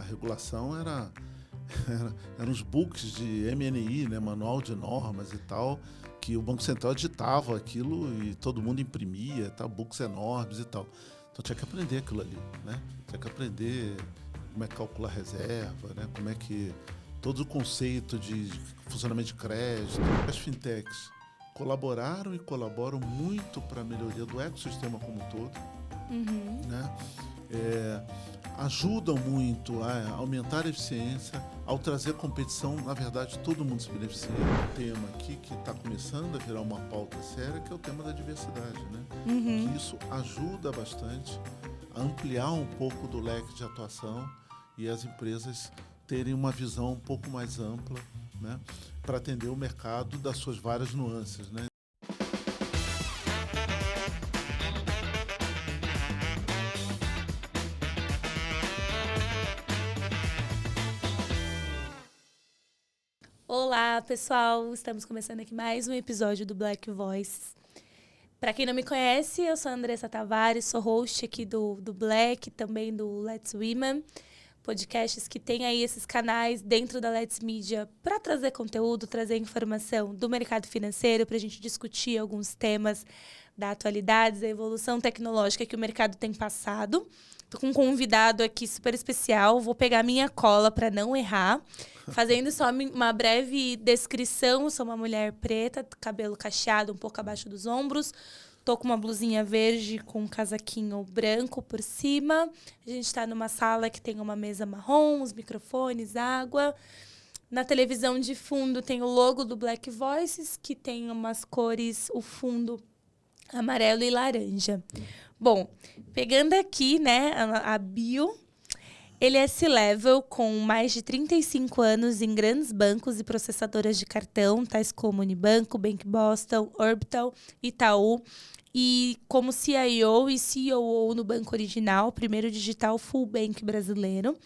regulação eram os books de MNI, né, Manual de Normas e tal, que o Banco Central editava aquilo e todo mundo imprimia, tá, books enormes e tal. Então tinha que aprender aquilo ali, né? Tinha que aprender como é que calcular reserva, né? Como é que todo o conceito de funcionamento de crédito. As fintechs colaboraram e colaboram muito para a melhoria do ecossistema como um todo, né? Ajudam muito a aumentar a eficiência, ao trazer competição, na verdade, todo mundo se beneficia. Um tema aqui que está começando a virar uma pauta séria, que é o tema da diversidade, né? Que isso ajuda bastante a ampliar um pouco do leque de atuação e as empresas terem uma visão um pouco mais ampla, né? Para atender o mercado das suas várias nuances, né? Olá, pessoal! Estamos começando aqui mais um episódio do Black Voices. Para quem não me conhece, eu sou a Andressa Tavares, sou host aqui do Black, também do Let's Women, podcasts que tem aí esses canais dentro da Let's Media para trazer conteúdo, trazer informação do mercado financeiro, para a gente discutir alguns temas da atualidade, da evolução tecnológica que o mercado tem passado. Estou com um convidado aqui super especial, vou pegar minha cola para não errar. Fazendo só uma breve descrição, sou uma mulher preta, cabelo cacheado um pouco abaixo dos ombros. Tô com uma blusinha verde com um casaquinho branco por cima. A gente está numa sala que tem uma mesa marrom, os microfones, água. Na televisão de fundo tem o logo do Black Voices, que tem umas cores, o fundo amarelo e laranja. Bom, pegando aqui, né, a bio... Ele é C-Level, com mais de 35 anos em grandes bancos e processadoras de cartão, tais como Unibanco, Bank Boston, Orbital, Itaú. E como CIO e COO no Banco Original, primeiro digital full bank brasileiro.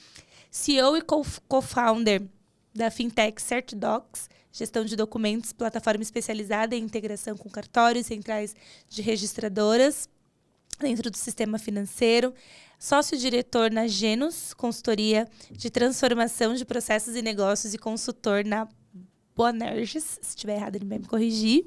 CEO e co-founder da fintech CertDocs, gestão de documentos, plataforma especializada em integração com cartórios, centrais de registradoras dentro do sistema financeiro. Sócio-diretor na Genus, consultoria de transformação de processos e negócios e consultor na Bonerges, se estiver errado ele vai me corrigir,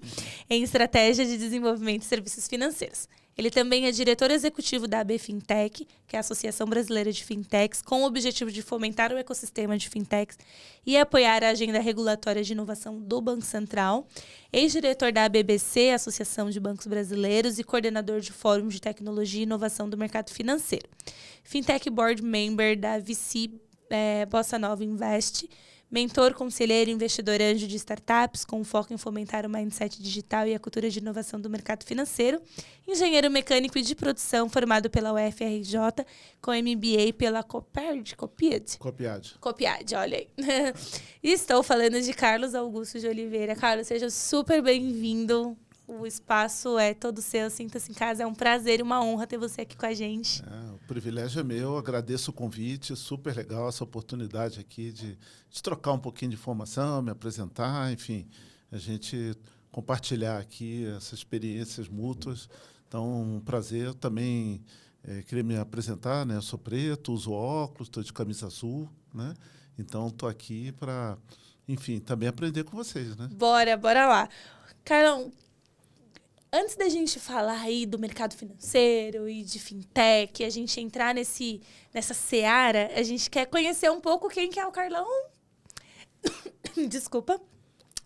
em estratégia de desenvolvimento de serviços financeiros. Ele também é diretor executivo da AB Fintech, que é a Associação Brasileira de Fintechs, com o objetivo de fomentar o ecossistema de fintechs e apoiar a agenda regulatória de inovação do Banco Central. Ex-diretor da ABBC, Associação de Bancos Brasileiros, e coordenador de Fórum de Tecnologia e Inovação do Mercado Financeiro. Fintech Board Member da VC Bossa Nova Invest, mentor, conselheiro e investidor anjo de startups, com foco em fomentar o mindset digital e a cultura de inovação do mercado financeiro. Engenheiro mecânico e de produção, formado pela UFRJ, com MBA pela Copiade, olha aí. E estou falando de Carlos Augusto de Oliveira. Carlos, seja super bem-vindo. O espaço é todo seu, sinta-se em casa. É um prazer e uma honra ter você aqui com a gente. O privilégio é meu, agradeço o convite, super legal essa oportunidade aqui de trocar um pouquinho de informação, me apresentar, enfim, a gente compartilhar aqui essas experiências mútuas. Então, um prazer também. Queria me apresentar, né? Eu sou preto, uso óculos, estou de camisa azul, né? Então, estou aqui para, enfim, também aprender com vocês, né? Bora lá. Carlão, antes da gente falar aí do mercado financeiro e de fintech, a gente entrar nessa seara, a gente quer conhecer um pouco quem que é o Carlão. Desculpa.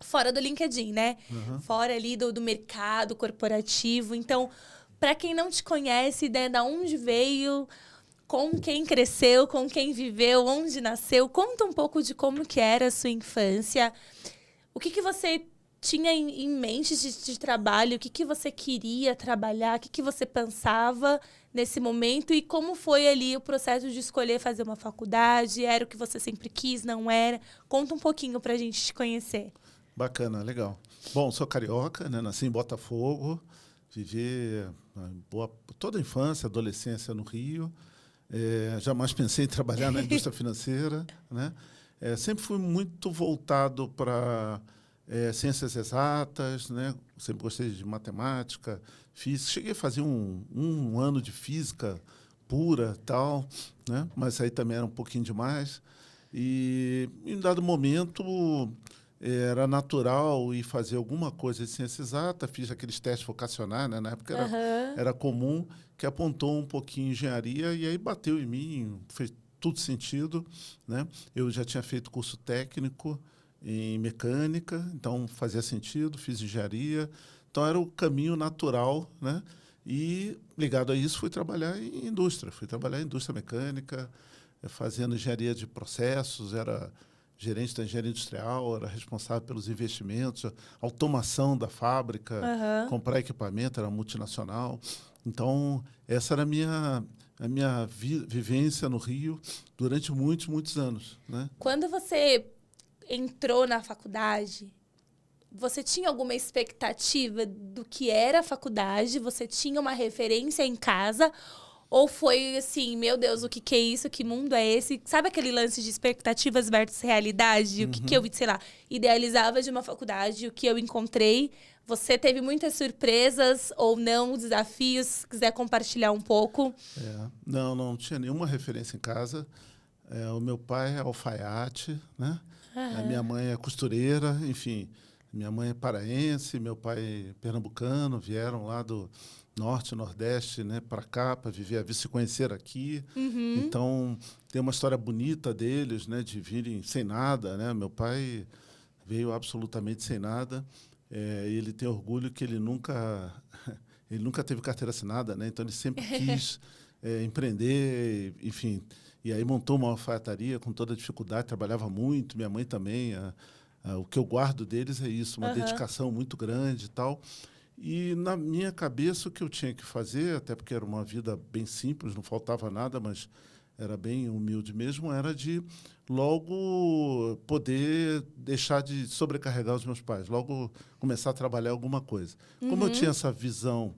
Fora do LinkedIn, né? Fora ali do mercado corporativo. Então, para quem não te conhece, né, da onde veio, com quem cresceu, com quem viveu, onde nasceu, conta um pouco de como que era a sua infância. O que você tinha em mente de trabalho? O que você queria trabalhar? O que você pensava nesse momento? E como foi ali o processo de escolher fazer uma faculdade? Era o que você sempre quis, não era? Conta um pouquinho para a gente te conhecer. Bacana, legal. Bom, sou carioca, né? Nasci em Botafogo, vivi toda a infância, adolescência no Rio. Jamais pensei em trabalhar na indústria financeira, né? Sempre fui muito voltado para ciências exatas, né? Sempre gostei de matemática, física. Cheguei a fazer um ano de física pura, tal, né? Mas aí também era um pouquinho demais. E, em dado momento, era natural ir fazer alguma coisa de ciência exata. Fiz aqueles testes vocacionais, né? Na época era comum, que apontou um pouquinho em engenharia e aí bateu em mim, fez tudo sentido, né? Eu já tinha feito curso técnico em mecânica, então fazia sentido, fiz engenharia. Então era o caminho natural, né? E, ligado a isso, fui trabalhar em indústria. Fui trabalhar em indústria mecânica, fazendo engenharia de processos, era gerente da engenharia industrial, era responsável pelos investimentos, automação da fábrica, comprar equipamento, era multinacional. Então, essa era a minha vivência no Rio durante muitos, muitos anos, né? Quando você entrou na faculdade, você tinha alguma expectativa do que era a faculdade? Você tinha uma referência em casa? Ou foi assim, meu Deus, o que é isso? Que mundo é esse? Sabe aquele lance de expectativas versus realidade? O que eu, sei lá, idealizava de uma faculdade, o que eu encontrei? Você teve muitas surpresas ou não, desafios? Se quiser compartilhar um pouco. Não tinha nenhuma referência em casa. O meu pai é alfaiate, né? A minha mãe é costureira, enfim. Minha mãe é paraense, meu pai é pernambucano, vieram lá do norte, nordeste, né, para cá, para viver a vida, se conhecer aqui. Então, tem uma história bonita deles, né, de virem sem nada, né? Meu pai veio absolutamente sem nada. Ele tem orgulho que ele nunca teve carteira assinada, né? Então, ele sempre quis empreender, enfim. E aí montou uma alfaiataria com toda a dificuldade, trabalhava muito, minha mãe também. O que eu guardo deles é isso, uma dedicação muito grande e tal. E na minha cabeça o que eu tinha que fazer, até porque era uma vida bem simples, não faltava nada, mas era bem humilde mesmo, era de logo poder deixar de sobrecarregar os meus pais, logo começar a trabalhar alguma coisa. Como eu tinha essa visão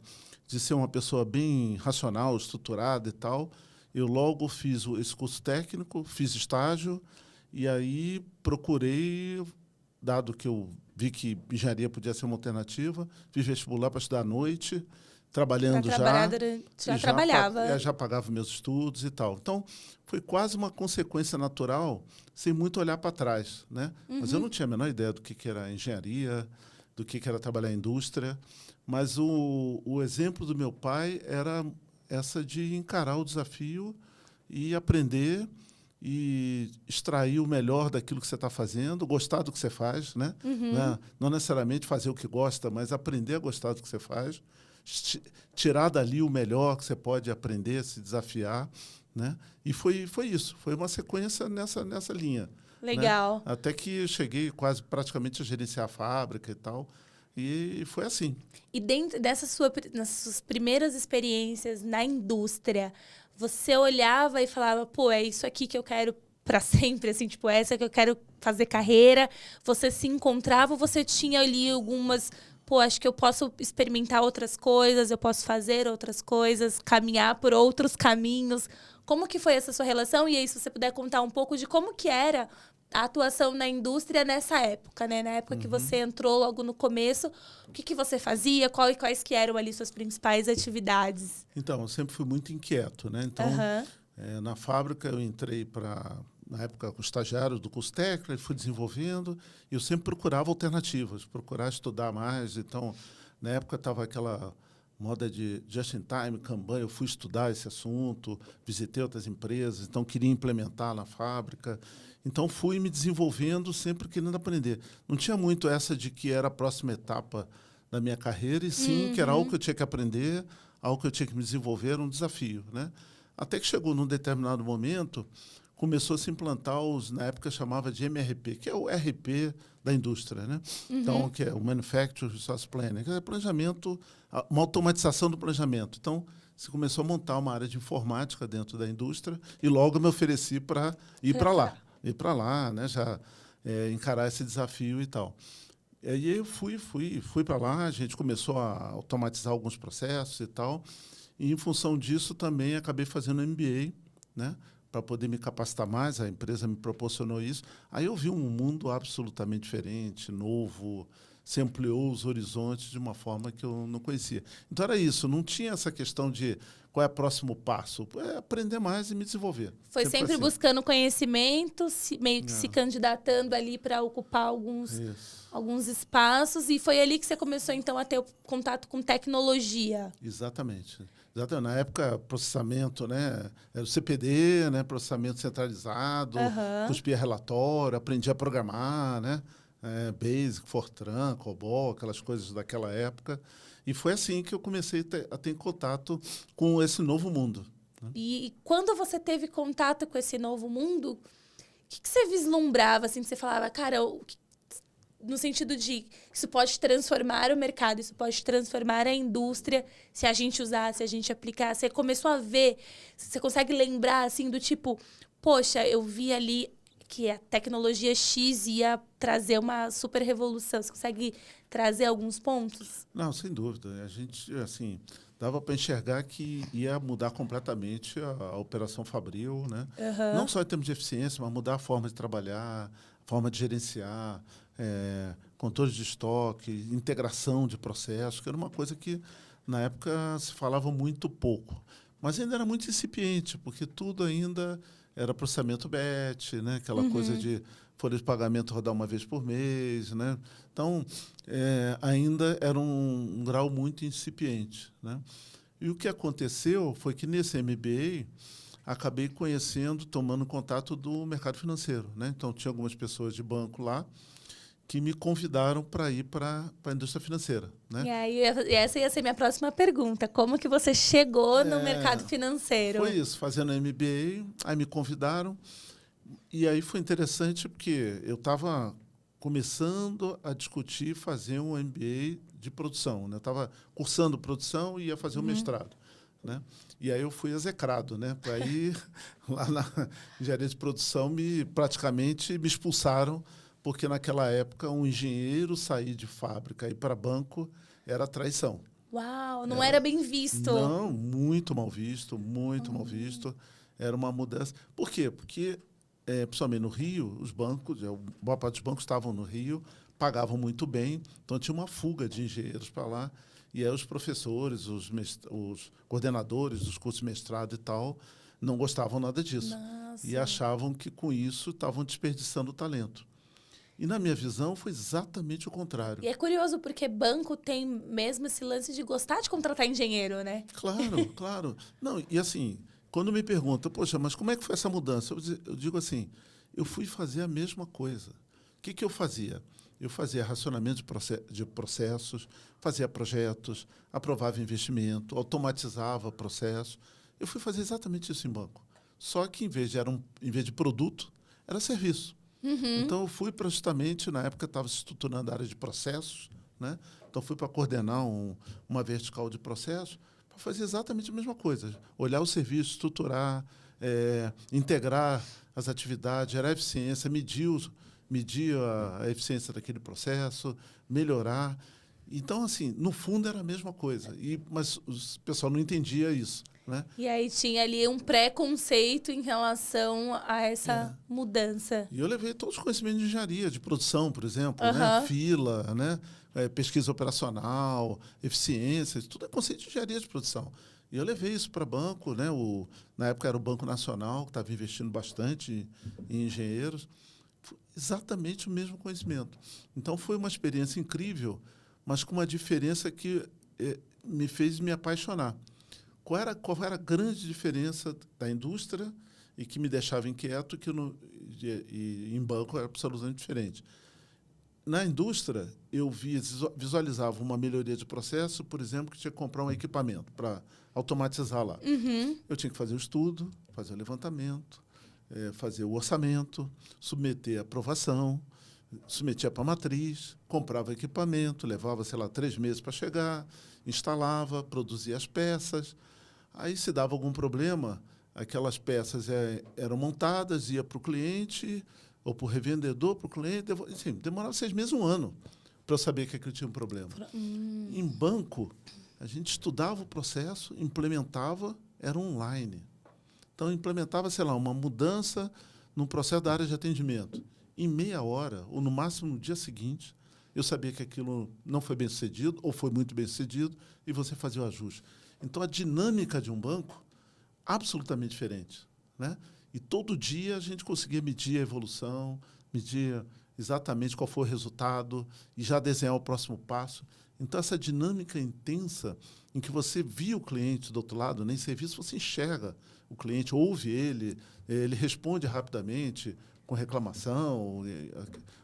de ser uma pessoa bem racional, estruturada e tal, eu logo fiz esse curso técnico, fiz estágio, e aí procurei, dado que eu vi que engenharia podia ser uma alternativa, fiz vestibular para estudar à noite, trabalhando já trabalhava. Já pagava meus estudos e tal. Então, foi quase uma consequência natural, sem muito olhar para trás, né? Mas eu não tinha a menor ideia do que era engenharia, do que era trabalhar em indústria. Mas o exemplo do meu pai era essa de encarar o desafio e aprender e extrair o melhor daquilo que você está fazendo, gostar do que você faz, né? Não necessariamente fazer o que gosta, mas aprender a gostar do que você faz, tirar dali o melhor que você pode aprender, se desafiar, né? E foi isso, foi uma sequência nessa linha. Legal. Né? Até que eu cheguei quase praticamente a gerenciar a fábrica e tal, e foi assim. E dentro dessas suas primeiras experiências na indústria, você olhava e falava, pô, é isso aqui que eu quero para sempre, assim, tipo, essa que eu quero fazer carreira. Você se encontrava ou você tinha ali algumas, pô, acho que eu posso experimentar outras coisas, eu posso fazer outras coisas, caminhar por outros caminhos. Como que foi essa sua relação? E aí, se você puder contar um pouco de como que era a atuação na indústria nessa época, né? Na época que você entrou logo no começo, o que você fazia? Quais que eram ali suas principais atividades? Então, eu sempre fui muito inquieto, né? Então, na fábrica eu entrei na época, com estagiários do curso técnico, fui desenvolvendo, e eu sempre procurava alternativas, procurar estudar mais. Então, na época estava aquela moda de just-in-time, Kanban, eu fui estudar esse assunto, visitei outras empresas, então queria implementar na fábrica. Então, fui me desenvolvendo, sempre querendo aprender. Não tinha muito essa de que era a próxima etapa da minha carreira, e sim, que era algo que eu tinha que aprender, algo que eu tinha que me desenvolver, era um desafio, né? Até que chegou num determinado momento, começou a se implantar na época chamava de MRP, que é o RP da indústria, né? Então, que é o Manufacturing Resource Planning, que é planejamento, uma automatização do planejamento. Então, se começou a montar uma área de informática dentro da indústria e logo me ofereci para ir para lá. Ir para lá, né? Já encarar esse desafio e tal. E aí eu fui para lá, a gente começou a automatizar alguns processos e tal. E, em função disso, também acabei fazendo MBA, né? Para poder me capacitar mais, a empresa me proporcionou isso. Aí eu vi um mundo absolutamente diferente, novo, se ampliou os horizontes de uma forma que eu não conhecia. Então era isso, não tinha essa questão de qual é o próximo passo, é aprender mais e me desenvolver. Foi sempre assim. buscando conhecimento, meio que se candidatando ali para ocupar Isso. alguns espaços, e foi ali que você começou, então, a ter o contato com tecnologia. Exatamente. Na época, processamento, né? Era o CPD, né? Processamento centralizado, cuspia relatório, aprendi a programar, né? Basic, Fortran, COBOL, aquelas coisas daquela época. E foi assim que eu comecei a ter contato com esse novo mundo. Né? E quando você teve contato com esse novo mundo, o que você vislumbrava, assim, que você falava, cara, no sentido de isso pode transformar o mercado, isso pode transformar a indústria, se a gente usar, se a gente aplicar. Você começou a ver, você consegue lembrar, assim, do tipo, poxa, eu vi ali que a tecnologia X ia trazer uma super revolução. Você consegue trazer alguns pontos? Não, sem dúvida. A gente, assim, dava para enxergar que ia mudar completamente a operação fabril, né? Não só em termos de eficiência, mas mudar a forma de trabalhar, a forma de gerenciar, controle de estoque, integração de processos, que era uma coisa que, na época, se falava muito pouco. Mas ainda era muito incipiente, porque tudo ainda era processamento batch, né? Aquela coisa de folha de pagamento rodar uma vez por mês, né? Então, ainda era um grau muito incipiente, né? E o que aconteceu foi que, nesse MBA, acabei conhecendo, tomando contato do mercado financeiro, né? Então, tinha algumas pessoas de banco lá que me convidaram para ir para a indústria financeira, né? E aí, essa ia ser minha próxima pergunta. Como que você chegou no mercado financeiro? Foi isso, fazendo MBA, aí me convidaram. E aí foi interessante porque eu estava começando a discutir fazer um MBA de produção, né? Eu estava cursando produção e ia fazer um mestrado, né? E aí eu fui execrado, né? Para ir lá na engenharia de produção, praticamente me expulsaram, porque naquela época um engenheiro sair de fábrica e ir para banco era traição. Uau, não era bem visto. Não, muito mal visto, muito mal visto. Era uma mudança. Por quê? Porque, principalmente no Rio, os bancos, boa parte dos bancos estavam no Rio, pagavam muito bem, então tinha uma fuga de engenheiros para lá. E aí os professores, os coordenadores dos cursos de mestrado e tal, não gostavam nada disso. Nossa. E achavam que, com isso, estavam desperdiçando o talento. E, na minha visão, foi exatamente o contrário. E é curioso, porque banco tem mesmo esse lance de gostar de contratar engenheiro, né? Claro, claro. Não, e assim, quando me perguntam, poxa, mas como é que foi essa mudança? Eu digo assim, eu fui fazer a mesma coisa. O que eu fazia? Eu fazia racionamento de processos, fazia projetos, aprovava investimento, automatizava processos. Eu fui fazer exatamente isso em banco. Só que, em vez de produto, era serviço. Então, eu fui para justamente, na época, estava se estruturando a área de processos, né? Então, fui para coordenar uma vertical de processos, para fazer exatamente a mesma coisa. Olhar o serviço, estruturar, integrar as atividades, gerar eficiência, medir a eficiência daquele processo, melhorar. Então, assim, no fundo, era a mesma coisa. Mas o pessoal não entendia isso. Né? E aí tinha ali um preconceito em relação a essa mudança. E eu levei todos os conhecimentos de engenharia, de produção, por exemplo, né? Fila, né? Pesquisa operacional, eficiência, tudo é conceito de engenharia de produção. E eu levei isso para banco, né? Na época era o Banco Nacional, que estava investindo bastante em engenheiros. Exatamente o mesmo conhecimento. Então, foi uma experiência incrível, mas com uma diferença que me fez me apaixonar. Qual era a grande diferença da indústria e que me deixava inquieto, e em banco era absolutamente diferente? Na indústria, eu visualizava uma melhoria de processo, por exemplo, que tinha que comprar um equipamento para automatizar lá. Eu tinha que fazer o estudo, fazer o levantamento, fazer o orçamento, submeter a aprovação, submetia para a matriz, comprava equipamento, levava, 3 meses para chegar, instalava, produzia as peças. Aí, se dava algum problema, aquelas peças eram montadas, ia para o cliente, ou para o revendedor, para o cliente. Assim, demorava 6 meses, 1 ano, para eu saber que aquilo tinha um problema. Em banco, a gente estudava o processo, implementava, era online. Então, implementava, uma mudança no processo da área de atendimento. Em meia hora, ou no máximo no dia seguinte, eu sabia que aquilo não foi bem sucedido ou foi muito bem sucedido e você fazia o ajuste. Então, a dinâmica de um banco, absolutamente diferente, né? E todo dia a gente conseguia medir a evolução, medir exatamente qual foi o resultado e já desenhar o próximo passo. Então, essa dinâmica intensa em que você via o cliente do outro lado, nem serviço, você enxerga o cliente, ouve ele responde rapidamente com reclamação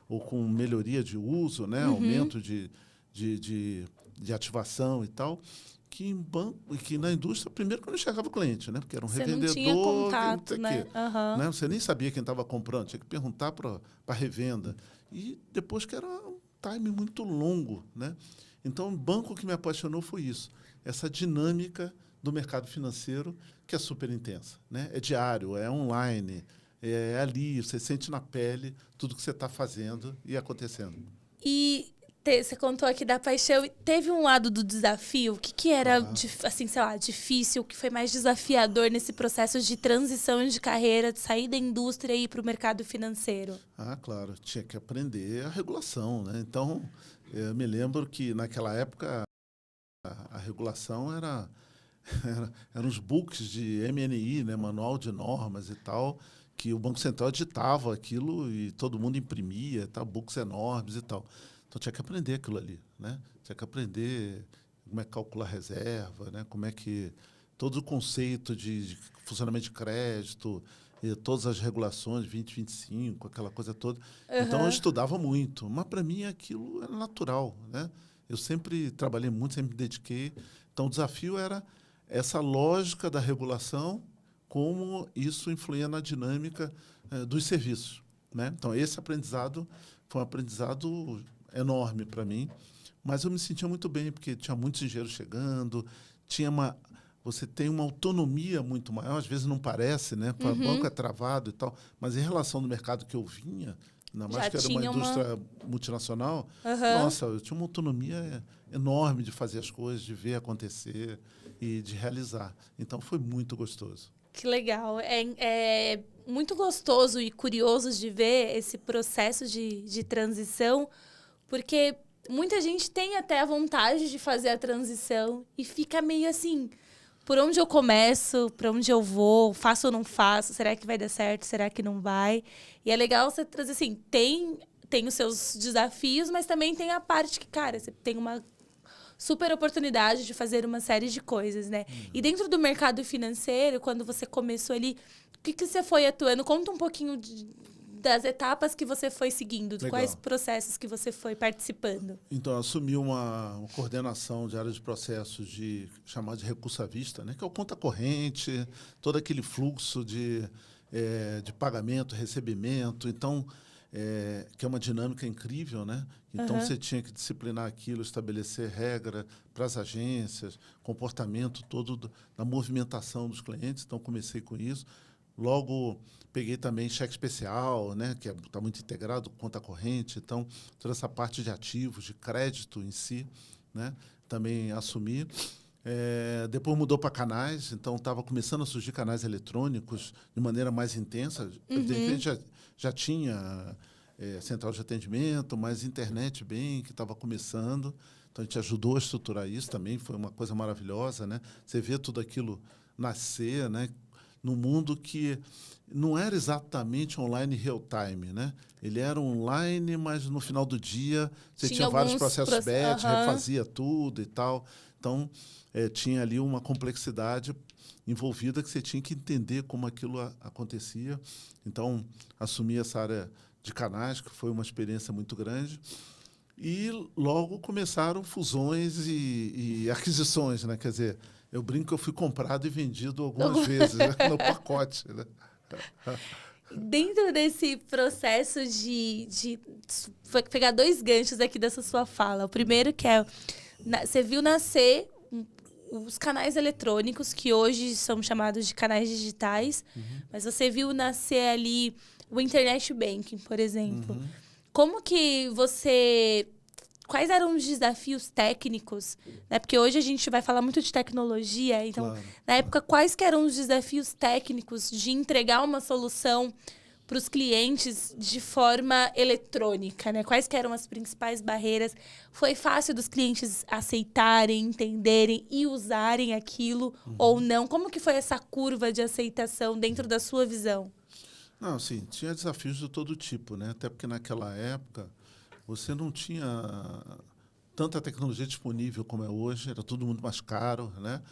ou com melhoria de uso, né? Aumento de ativação e tal. Que em banco, que na indústria, primeiro que eu não enxergava o cliente, né? Porque era um revendedor. Não tinha contato, né? Né? Você nem sabia quem estava comprando, tinha que perguntar para a revenda. E depois que era um time muito longo, né? Então, o banco que me apaixonou foi isso, essa dinâmica do mercado financeiro, que é super intensa, né? É diário, é online, é ali, você sente na pele tudo que você está fazendo e acontecendo. E você contou aqui da paixão. Teve um lado do desafio? O que era, assim, sei lá, difícil? O que foi mais desafiador nesse processo de transição de carreira, de sair da indústria e ir para o mercado financeiro? Claro. Tinha que aprender a regulação, né? Então, eu me lembro que, naquela época, a regulação eram os books de MNI, né? Manual de Normas e tal, que o Banco Central editava aquilo e todo mundo imprimia, tá? Books enormes e tal. Então, tinha que aprender aquilo ali, né? Tinha que aprender como é que calcular reserva, né? Como é que... Todo o conceito de funcionamento de crédito, e todas as regulações, 2025, aquela coisa toda. Então, eu estudava muito. Mas, para mim, aquilo era natural, né? Eu sempre trabalhei muito, sempre me dediquei. Então, o desafio era essa lógica da regulação, como isso influía na dinâmica dos serviços, né? Então, esse aprendizado foi um aprendizado enorme para mim, mas eu me sentia muito bem, porque tinha muitos engenheiros chegando, você tem uma autonomia muito maior, às vezes não parece, né? O banco é travado e tal, mas em relação ao mercado que eu vinha, ainda mais que era uma indústria multinacional, nossa, eu tinha uma autonomia enorme de fazer as coisas, de ver acontecer e de realizar. Então, foi muito gostoso. Que legal. É muito gostoso e curioso de ver esse processo de transição, porque muita gente tem até a vontade de fazer a transição e fica meio assim, por onde eu começo, para onde eu vou, faço ou não faço, será que vai dar certo, será que não vai? E é legal você trazer assim, tem os seus desafios, mas também tem a parte que, cara, você tem uma super oportunidade de fazer uma série de coisas, né? E dentro do mercado financeiro, quando você começou ali, o que você foi atuando? Conta um pouquinho das etapas que você foi seguindo, de quais processos que você foi participando. Então, eu assumi uma coordenação de área de processos chamada de recurso à vista, né? Que é o conta corrente, todo aquele fluxo de pagamento, recebimento. Então, que é uma dinâmica incrível, né? Então, você tinha que disciplinar aquilo, estabelecer regra para as agências, comportamento todo da movimentação dos clientes. Então, comecei com isso. Logo, peguei também cheque especial, né? Que está muito integrado com conta corrente. Então, toda essa parte de ativos, de crédito em si, né? Também assumi. Depois mudou para canais, então estava começando a surgir canais eletrônicos de maneira mais intensa. Evidentemente, já tinha central de atendimento, mas internet que estava começando. Então, a gente ajudou a estruturar isso também, foi uma coisa maravilhosa, né? Você vê tudo aquilo nascer, né? Num mundo que não era exatamente online real-time, né? Ele era online, mas no final do dia você tinha vários processos batch, refazia tudo e tal. Então, tinha ali uma complexidade envolvida que você tinha que entender como aquilo acontecia. Então, assumi essa área de canais, que foi uma experiência muito grande. E logo começaram fusões e aquisições, né? Quer dizer, eu brinco que eu fui comprado e vendido algumas vezes, né? No pacote, né? Dentro desse processo vou pegar dois ganchos aqui dessa sua fala. O primeiro que você viu nascer os canais eletrônicos, que hoje são chamados de canais digitais, mas você viu nascer ali o Internet Banking, por exemplo. Como que quais eram os desafios técnicos? Né? Porque hoje a gente vai falar muito de tecnologia. Então, na época, quais que eram os desafios técnicos de entregar uma solução para os clientes de forma eletrônica, né? Quais que eram as principais barreiras? Foi fácil dos clientes aceitarem, entenderem e usarem aquilo ou não? Como que foi essa curva de aceitação dentro da sua visão? Não, assim, tinha desafios de todo tipo, né? Até porque naquela época você não tinha tanta tecnologia disponível como é hoje, era tudo muito mais caro, né?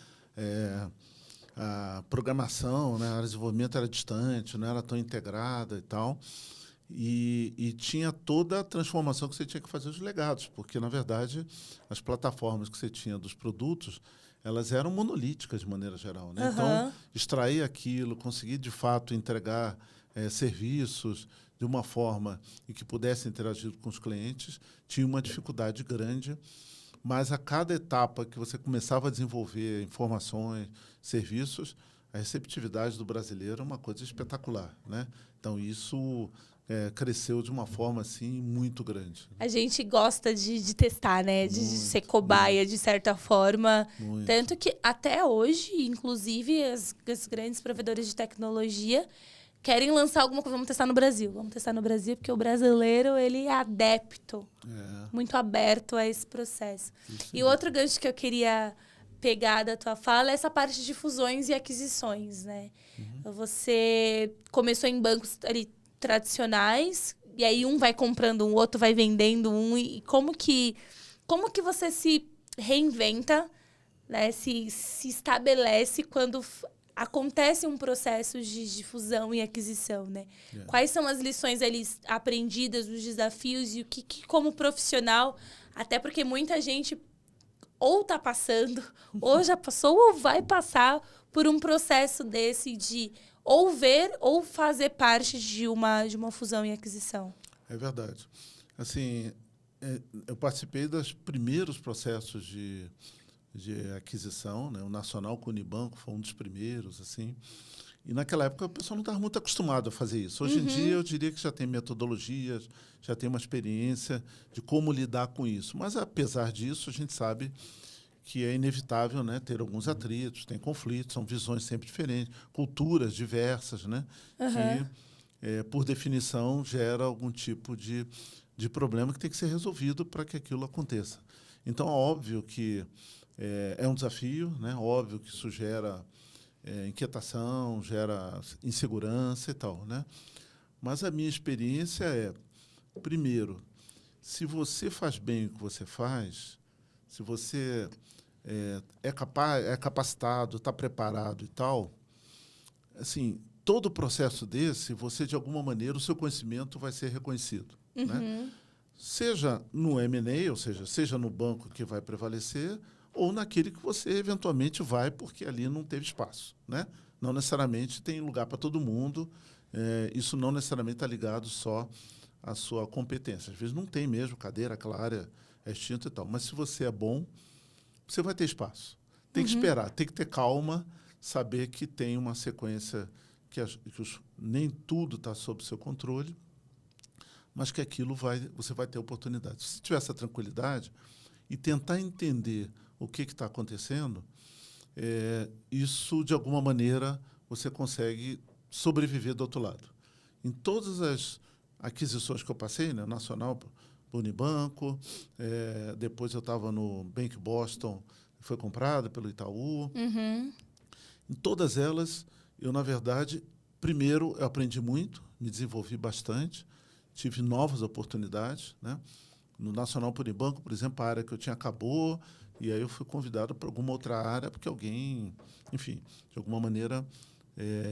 A programação, né, o desenvolvimento era distante, não era tão integrada e tal. E tinha toda a transformação que você tinha que fazer os legados, porque, na verdade, as plataformas que você tinha dos produtos, elas eram monolíticas de maneira geral, né? Então, extrair aquilo, conseguir, de fato, entregar serviços de uma forma em que pudesse interagir com os clientes, tinha uma dificuldade grande, mas a cada etapa que você começava a desenvolver informações, serviços, a receptividade do brasileiro é uma coisa espetacular, né? Então, isso cresceu de uma forma assim muito grande. A gente gosta de testar, né? De ser cobaia, de certa forma. Muito. Tanto que até hoje, inclusive, as grandes provedores de tecnologia querem lançar alguma coisa. Vamos testar no Brasil. Vamos testar no Brasil, porque o brasileiro ele é adepto, muito aberto a esse processo. E outro gancho que eu queria pegar da tua fala é essa parte de fusões e aquisições, né? Você começou em bancos ali tradicionais, e aí um vai comprando um, outro vai vendendo um, e como que você se reinventa, né? Se estabelece quando acontece um processo de fusão e aquisição, né? Quais são as lições ali aprendidas, os desafios e o que como profissional, até porque muita gente ou está passando, ou já passou, ou vai passar por um processo desse de ou ver ou fazer parte de uma fusão e aquisição. É verdade. Assim, eu participei dos primeiros processos de aquisição, né? O Nacional com o Unibanco foi um dos primeiros, assim. E naquela época o pessoal não estava muito acostumado a fazer isso. Hoje em dia eu diria que já tem metodologias, já tem uma experiência de como lidar com isso. Mas apesar disso, a gente sabe que é inevitável, né, ter alguns atritos, tem conflitos, são visões sempre diferentes, culturas diversas, né, que, por definição, gera algum tipo de problema que tem que ser resolvido para que aquilo aconteça. Então, é óbvio que é um desafio, né, óbvio que isso gera inquietação, gera insegurança e tal, né? Mas a minha experiência é, primeiro, se você faz bem o que você faz, se você é capacitado, está preparado e tal, assim, todo processo desse, você, de alguma maneira, o seu conhecimento vai ser reconhecido. Né? Seja no M&A, ou seja no banco que vai prevalecer, ou naquele que você, eventualmente, vai porque ali não teve espaço. Né? Não necessariamente tem lugar para todo mundo, isso não necessariamente está ligado só à sua competência. Às vezes não tem mesmo cadeira, aquela área é extinta e tal. Mas se você é bom, você vai ter espaço. Tem que esperar, tem que ter calma, saber que tem uma sequência que nem tudo está sob seu controle, mas que aquilo você vai ter oportunidade. Se tiver essa tranquilidade e tentar entender o que está acontecendo, isso, de alguma maneira, você consegue sobreviver do outro lado. Em todas as aquisições que eu passei, né, Nacional, Unibanco, depois eu estava no Bank Boston, foi comprada pelo Itaú. Em todas elas, eu, na verdade, primeiro, eu aprendi muito, me desenvolvi bastante, tive novas oportunidades. Né? No Nacional Unibanco, por exemplo, a área que eu tinha acabou, e aí eu fui convidado para alguma outra área, porque alguém, enfim, de alguma maneira,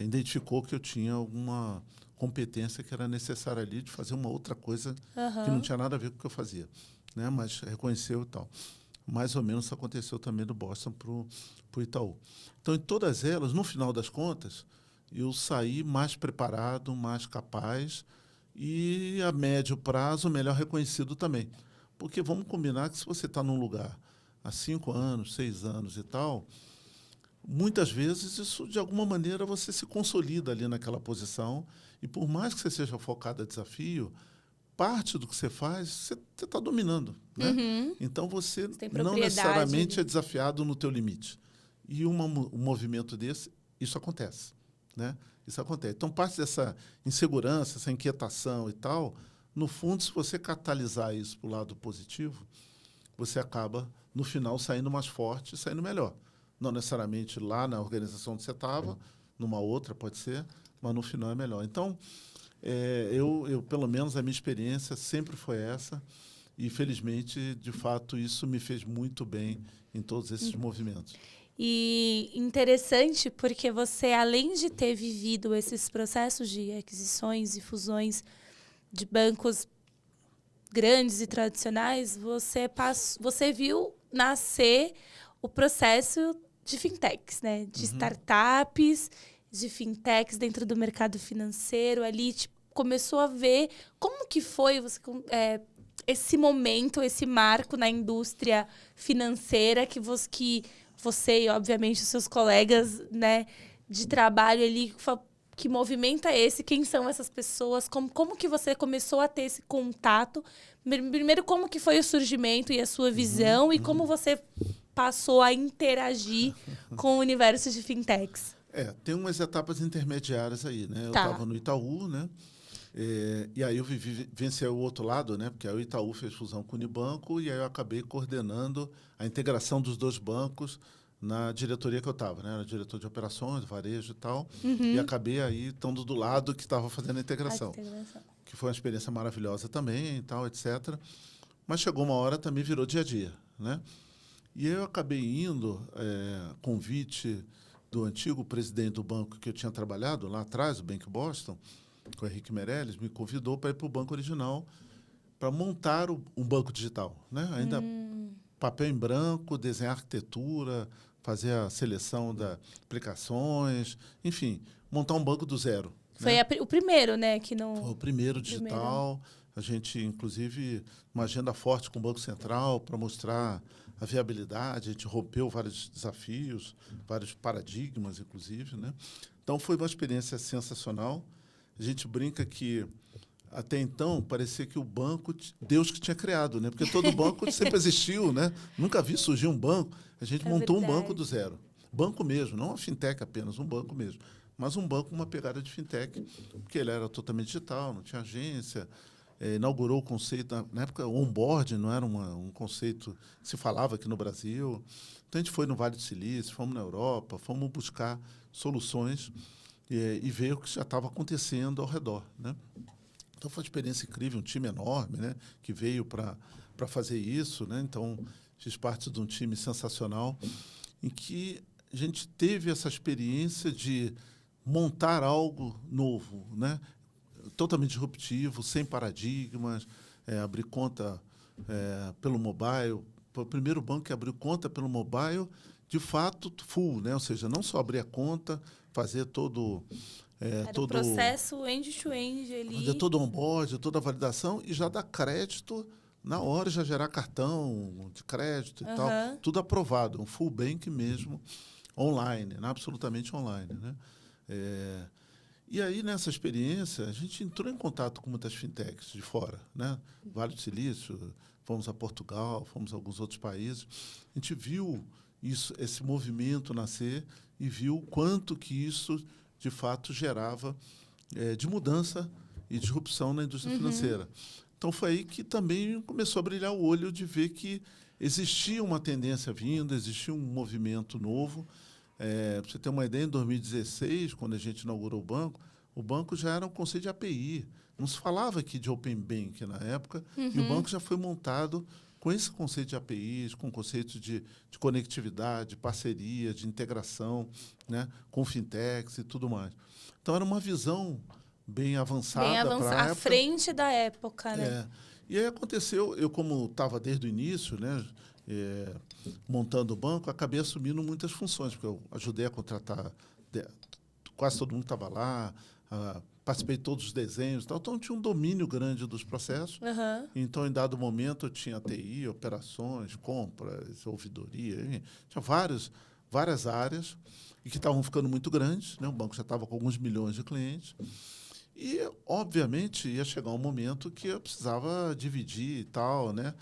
identificou que eu tinha alguma competência que era necessária ali de fazer uma outra coisa que não tinha nada a ver com o que eu fazia, né? Mas reconheceu e tal. Mais ou menos isso aconteceu também do Boston para o Itaú. Então, em todas elas, no final das contas, eu saí mais preparado, mais capaz e, a médio prazo, melhor reconhecido também. Porque vamos combinar que se você está num lugar há 5 anos, 6 anos e tal, muitas vezes isso, de alguma maneira, você se consolida ali naquela posição e, por mais que você seja focado a desafio, parte do que você faz, você está dominando. Né? Então, você não necessariamente é desafiado no teu limite. E um movimento desse, isso acontece. Né? isso acontece. Então, parte dessa insegurança, essa inquietação e tal, no fundo, se você catalisar isso para o lado positivo, você acaba, no final, saindo mais forte, saindo melhor. Não necessariamente lá na organização onde você estava, numa outra pode ser, mas no final é melhor. Então, pelo menos, a minha experiência sempre foi essa e, felizmente, de fato, isso me fez muito bem em todos esses movimentos. E interessante porque você, além de ter vivido esses processos de aquisições e fusões de bancos grandes e tradicionais, você viu nascer o processo de fintechs, né? De startups, de fintechs dentro do mercado financeiro. Ali começou a ver como que foi esse momento, esse marco na indústria financeira que você e, obviamente, os seus colegas, né, de trabalho ali, que movimento é esse? Quem são essas pessoas? Como que você começou a ter esse contato? Primeiro, como que foi o surgimento e a sua visão? E como você passou a interagir com o universo de fintechs? Tem umas etapas intermediárias aí, né? Eu Tá. estava no Itaú, né? E aí eu vivenciei o outro lado, né? Porque aí o Itaú fez fusão com o Unibanco e aí eu acabei coordenando a integração dos dois bancos na diretoria que eu estava, né? Era diretor de operações, varejo e tal. E acabei aí estando do lado que estava fazendo a integração. Que foi uma experiência maravilhosa também e tal, etc. Mas chegou uma hora também virou dia a dia, né? E eu acabei indo, convite do antigo presidente do banco que eu tinha trabalhado lá atrás, o Bank Boston, o Henrique Meirelles, me convidou para ir para o banco original para montar um banco digital, né? Ainda papel em branco, desenhar arquitetura, fazer a seleção das aplicações, enfim, montar um banco do zero. Foi né? o primeiro, né? Que não... Foi o primeiro digital. A gente, inclusive, uma agenda forte com o Banco Central para mostrar a viabilidade. A gente rompeu vários desafios, vários paradigmas, inclusive, né? Então, foi uma experiência sensacional. A gente brinca que, até então, parecia que o banco, Deus que tinha criado, né? Porque todo banco sempre existiu, né? Nunca vi surgir um banco. A gente montou um banco do zero. Banco mesmo, não uma fintech apenas, um banco mesmo. Mas um banco com uma pegada de fintech, porque ele era totalmente digital, não tinha agência. Inaugurou o conceito, na época, o onboarding não era um conceito que se falava aqui no Brasil. Então, a gente foi no Vale do Silício, fomos na Europa, fomos buscar soluções e ver o que já estava acontecendo ao redor, né? Então, foi uma experiência incrível, um time enorme, né, que veio para fazer isso, né? Então, fiz parte de um time sensacional em que a gente teve essa experiência de montar algo novo, né? Totalmente disruptivo, sem paradigmas, abrir conta pelo mobile. Foi o primeiro banco que abriu conta pelo mobile, de fato, full, né? Ou seja, não só abrir a conta, fazer todo o processo end-to-end ali. Fazer todo o onboard, toda a validação e já dar crédito na hora, já gerar cartão de crédito e tal. Tudo aprovado, um full bank mesmo, online, né? Absolutamente online, né? E aí, nessa experiência, a gente entrou em contato com muitas fintechs de fora, né? Vale do Silício, fomos a Portugal, fomos a alguns outros países. A gente viu esse movimento nascer e viu quanto que isso, de fato, gerava de mudança e disrupção na indústria financeira. Então, foi aí que também começou a brilhar o olho de ver que existia uma tendência vindo, existia um movimento novo. Para você ter uma ideia, em 2016, quando a gente inaugurou o banco já era um conceito de API. Não se falava aqui de Open Bank na época, e o banco já foi montado com esse conceito de APIs, com o conceito de conectividade, parceria, de integração, né, com fintechs e tudo mais. Então, era uma visão bem avançada para a época. À frente da época, né? E aí aconteceu, eu como estava desde o início, né, montando o banco, acabei assumindo muitas funções, porque eu ajudei a contratar, quase todo mundo estava lá, participei de todos os desenhos e tal, então tinha um domínio grande dos processos. Então, em dado momento, eu tinha TI, operações, compras, ouvidoria, enfim, tinha várias áreas e que estavam ficando muito grandes, né? O banco já estava com alguns milhões de clientes. E, obviamente, ia chegar um momento que eu precisava dividir e tal, né?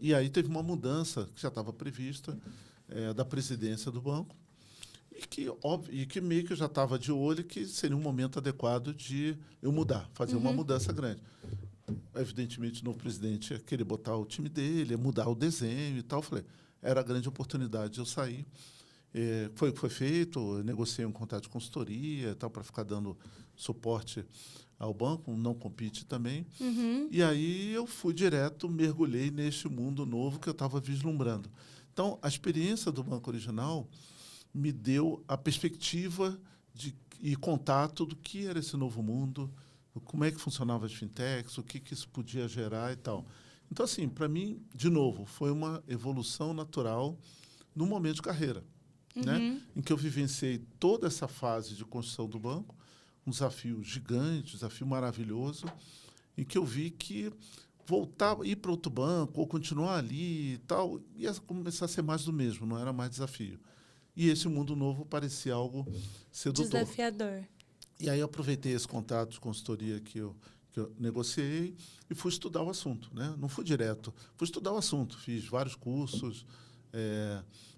E aí teve uma mudança que já estava prevista da presidência do banco. E que meio que eu já estava de olho que seria um momento adequado de eu mudar, fazer uma mudança grande. Evidentemente, o novo presidente ia querer botar o time dele, ia mudar o desenho e tal. Eu falei, era a grande oportunidade de eu sair. Foi o que foi feito, eu negociei um contrato de consultoria e tal, para ficar dando suporte ao banco, um não compete também. E aí eu fui direto, mergulhei neste mundo novo que eu estava vislumbrando. Então, a experiência do Banco Original me deu a perspectiva e contato do que era esse novo mundo, como é que funcionava as fintechs, o que isso podia gerar e tal. Então, assim, para mim, de novo, foi uma evolução natural no momento de carreira, né? Em que eu vivenciei toda essa fase de construção do banco, um desafio gigante, um desafio maravilhoso, em que eu vi que voltar, ir para outro banco ou continuar ali e tal, ia começar a ser mais do mesmo, não era mais desafio. E esse mundo novo parecia algo sedutor. Desafiador. E aí eu aproveitei esse contrato de consultoria que eu negociei e fui estudar o assunto, né? Não fui direto, fui estudar o assunto. Fiz vários cursos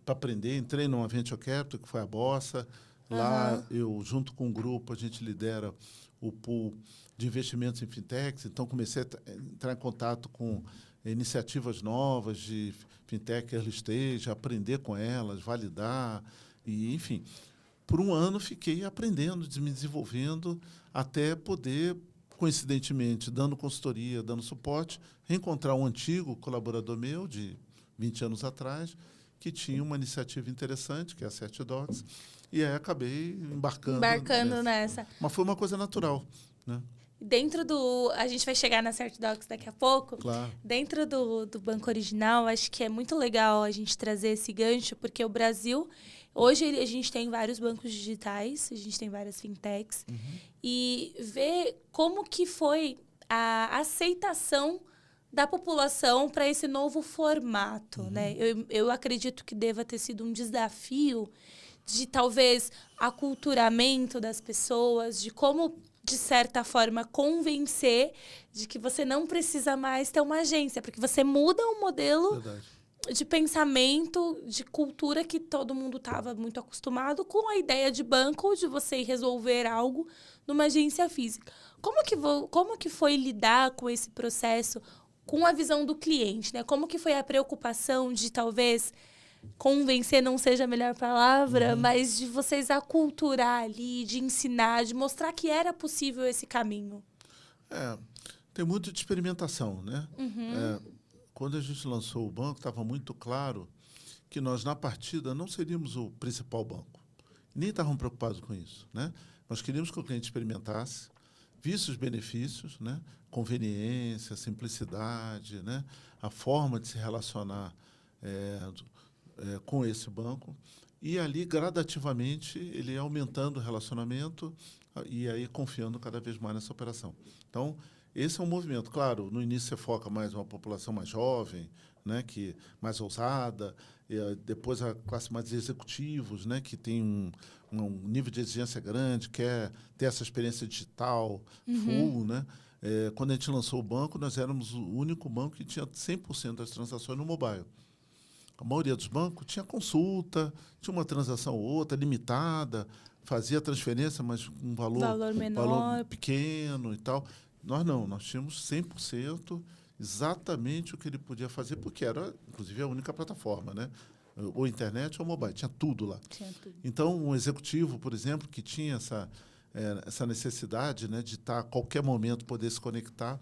para aprender. Entrei numa Venture Capital, que foi a Bossa. Lá, eu, junto com um grupo, a gente lidera o pool de investimentos em fintechs. Então, comecei a entrar em contato com iniciativas novas de fintech early stage, aprender com elas, validar. E, enfim, por um ano fiquei aprendendo, me desenvolvendo, até poder, coincidentemente, dando consultoria, dando suporte, reencontrar um antigo colaborador meu, de 20 anos atrás, que tinha uma iniciativa interessante, que é a CertDocs, e aí acabei embarcando nessa. Mas foi uma coisa natural, né? Dentro do... A gente vai chegar na CertDocs daqui a pouco. Claro. Dentro do Banco Original, acho que é muito legal a gente trazer esse gancho, porque o Brasil... Hoje a gente tem vários bancos digitais, a gente tem várias fintechs. E ver como que foi a aceitação da população para esse novo formato, né? Eu acredito que deva ter sido um desafio de, talvez, aculturamento das pessoas, de como, de certa forma, convencer de que você não precisa mais ter uma agência, porque você muda o modelo de pensamento, de cultura que todo mundo estava muito acostumado com a ideia de banco, de você ir resolver algo numa agência física. Como que foi lidar com esse processo, com a visão do cliente, né? Como que foi a preocupação de, talvez, convencer não seja a melhor palavra, mas de vocês aculturar ali, de ensinar, de mostrar que era possível esse caminho? Tem muito de experimentação, né? Quando a gente lançou o banco, estava muito claro que nós, na partida, não seríamos o principal banco. Nem estávamos preocupados com isso, né? Nós queríamos que o cliente experimentasse, visse os benefícios, né? Conveniência, simplicidade, né? A forma de se relacionar com esse banco. E ali, gradativamente, ele ia aumentando o relacionamento e aí confiando cada vez mais nessa operação. Então, esse é um movimento. Claro, no início você foca mais uma população mais jovem, né, que mais ousada, depois a classe mais de executivos, né, que tem um nível de exigência grande, quer ter essa experiência digital full, né? Quando a gente lançou o banco, nós éramos o único banco que tinha 100% das transações no mobile. A maioria dos bancos tinha consulta, tinha uma transação ou outra, limitada, fazia transferência, mas com um valor menor, valor pequeno e tal. Nós não, nós tínhamos 100% exatamente o que ele podia fazer, porque era, inclusive, a única plataforma, né? Ou internet ou mobile, tinha tudo lá. Tinha tudo. Então, um executivo, por exemplo, que tinha essa necessidade, né, de estar a qualquer momento poder se conectar,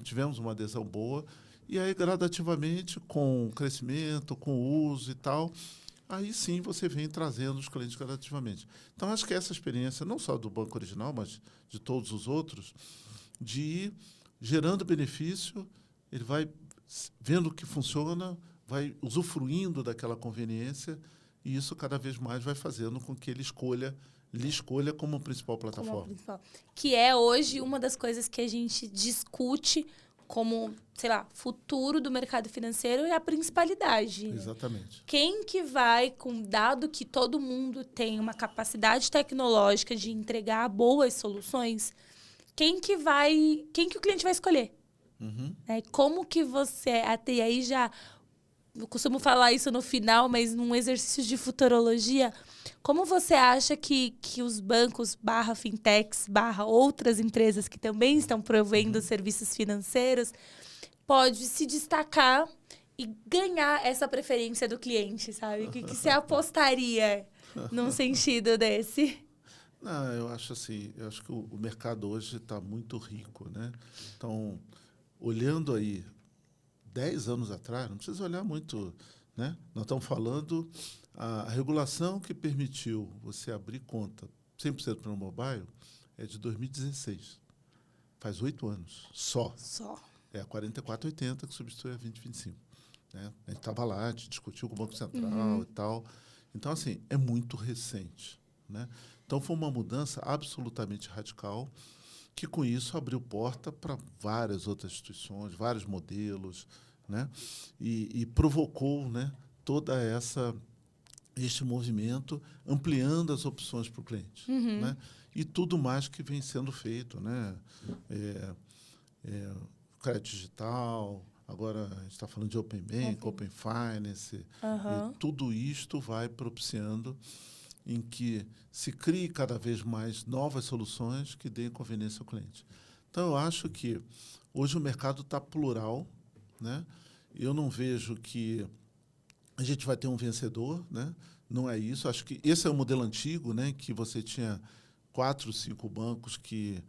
tivemos uma adesão boa, e aí, gradativamente, com o crescimento, com o uso e tal, aí sim você vem trazendo os clientes gradativamente. Então, acho que essa experiência, não só do Banco Original, mas de todos os outros, de ir gerando benefício, ele vai vendo o que funciona, vai usufruindo daquela conveniência, e isso cada vez mais vai fazendo com que ele lhe escolha como principal plataforma. Que é hoje uma das coisas que a gente discute como, sei lá, futuro do mercado financeiro é a principalidade. Exatamente. Quem que vai, dado que todo mundo tem uma capacidade tecnológica de entregar boas soluções, quem que o cliente vai escolher? Como que você, até aí já eu costumo falar isso no final, mas num exercício de futurologia, como você acha que os bancos, barra fintechs, barra outras empresas que também estão provendo serviços financeiros, pode se destacar e ganhar essa preferência do cliente, sabe? O que você apostaria num sentido desse? Não, eu acho assim, eu acho que o mercado hoje está muito rico, né? Então, olhando aí 10 anos atrás, não precisa olhar muito, né? Nós estamos falando a regulação que permitiu você abrir conta 100% pelo mobile é de 2016. Faz 8 anos só. É a 4480 que substitui a 2025. Né? A gente estava lá, a gente discutiu com o Banco Central e tal. Então, assim, é muito recente. Né? Então, foi uma mudança absolutamente radical que, com isso, abriu porta para várias outras instituições, vários modelos, né? E provocou, né, toda este movimento, ampliando as opções para o cliente. Né? E tudo mais que vem sendo feito. Né? Crédito digital, agora a gente está falando de Open Bank, Open Finance, e tudo isto vai propiciando em que se crie cada vez mais novas soluções que deem conveniência ao cliente. Então, eu acho que hoje o mercado está plural, né? Eu não vejo que a gente vai ter um vencedor, né? Não é isso. Acho que esse é o modelo antigo, né? Que você tinha 4, 5 bancos que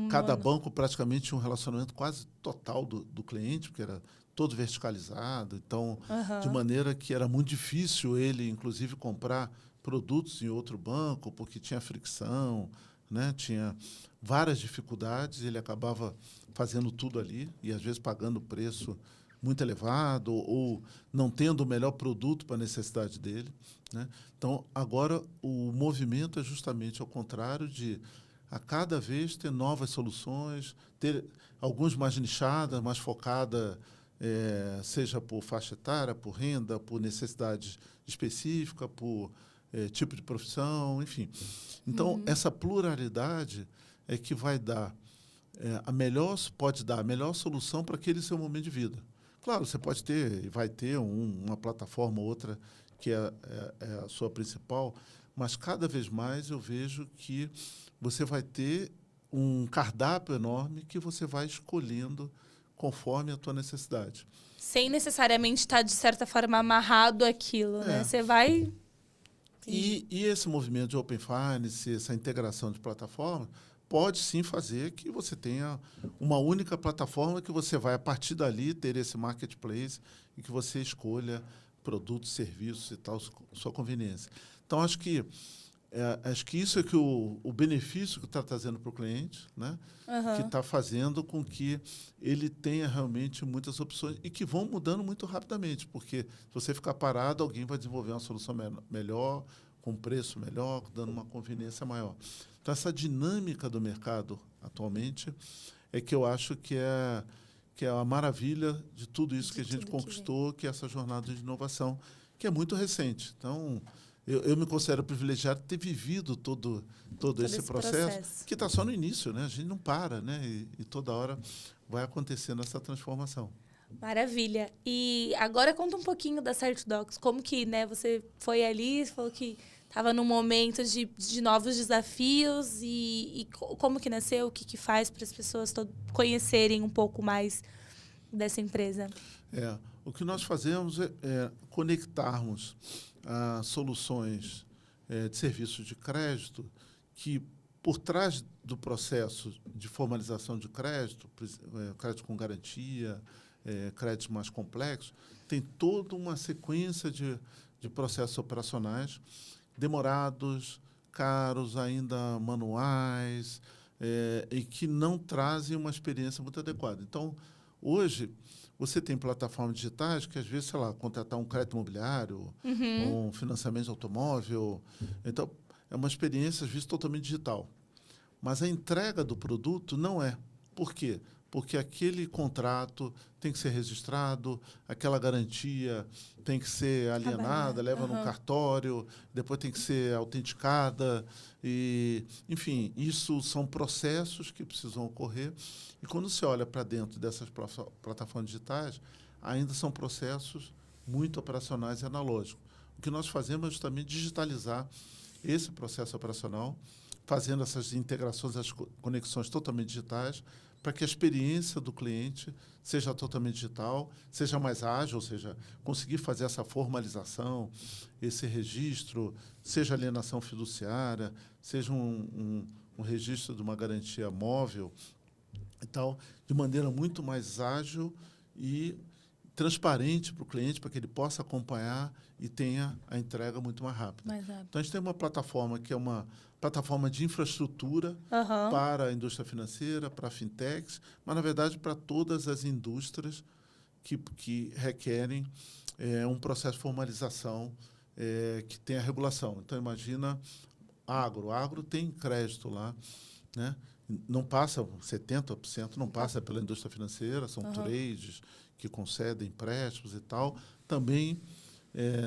cada banco praticamente tinha um relacionamento quase total do cliente, porque era todo verticalizado. Então, de maneira que era muito difícil ele, inclusive, comprar produtos em outro banco, porque tinha fricção, né? Tinha várias dificuldades, ele acabava fazendo tudo ali e, às vezes, pagando preço muito elevado ou não tendo o melhor produto para a necessidade dele. Né? Então, agora, o movimento é justamente ao contrário de, a cada vez, ter novas soluções, ter alguns mais nichadas, mais focadas, seja por faixa etária, por renda, por necessidade específica, por tipo de profissão, enfim. Então, essa pluralidade é que vai dar pode dar a melhor solução para aquele seu momento de vida. Claro, você pode ter e vai ter uma plataforma ou outra que é a sua principal, mas cada vez mais eu vejo que você vai ter um cardápio enorme que você vai escolhendo conforme a tua necessidade. Sem necessariamente estar, de certa forma, amarrado àquilo, né? Você vai... E esse movimento de Open Finance, essa integração de plataformas, pode sim fazer que você tenha uma única plataforma que você vai, a partir dali, ter esse marketplace e que você escolha produtos, serviços e tal, sua conveniência. Então, acho que isso é que o benefício que está trazendo para o cliente, né? Que está fazendo com que ele tenha realmente muitas opções e que vão mudando muito rapidamente, porque se você ficar parado, alguém vai desenvolver uma solução melhor, com preço melhor, dando uma conveniência maior. Então, essa dinâmica do mercado atualmente é que eu acho que é a maravilha de tudo isso que a gente conquistou, que é essa jornada de inovação, que é muito recente. Então, eu me considero privilegiado de ter vivido todo esse processo, que está só no início, né? A gente não para, né? E toda hora vai acontecendo essa transformação. Maravilha. E agora conta um pouquinho da CertDocs. Como que, né, você foi ali, falou que estava num momento de novos desafios e como que nasceu, o que faz para as pessoas conhecerem um pouco mais dessa empresa? O que nós fazemos é conectarmos soluções de serviços de crédito que, por trás do processo de formalização de crédito, crédito com garantia, créditos mais complexos, tem toda uma sequência de processos operacionais demorados, caros, ainda manuais, e que não trazem uma experiência muito adequada. Então, hoje, você tem plataformas digitais que, às vezes, sei lá, contratar um crédito imobiliário, ou um financiamento de automóvel. Então, é uma experiência, às vezes, totalmente digital. Mas a entrega do produto não é. Por quê? Porque aquele contrato tem que ser registrado, aquela garantia tem que ser alienada, leva num cartório, depois tem que ser autenticada. Enfim, isso são processos que precisam ocorrer. E quando você olha para dentro dessas plataformas digitais, ainda são processos muito operacionais e analógicos. O que nós fazemos é justamente digitalizar esse processo operacional, fazendo essas integrações, as conexões totalmente digitais, para que a experiência do cliente seja totalmente digital, seja mais ágil, ou seja, conseguir fazer essa formalização, esse registro, seja alienação fiduciária, seja um registro de uma garantia móvel e tal, de maneira muito mais ágil e transparente para o cliente, para que ele possa acompanhar e tenha a entrega muito mais rápida. Então, a gente tem uma plataforma que é uma plataforma de infraestrutura para a indústria financeira, para fintechs, mas, na verdade, para todas as indústrias que requerem um processo de formalização que tenha regulação. Então, imagina agro. Agro tem crédito lá, né? Não passa, 70% não passa pela indústria financeira, são trades que concedem empréstimos e tal. Também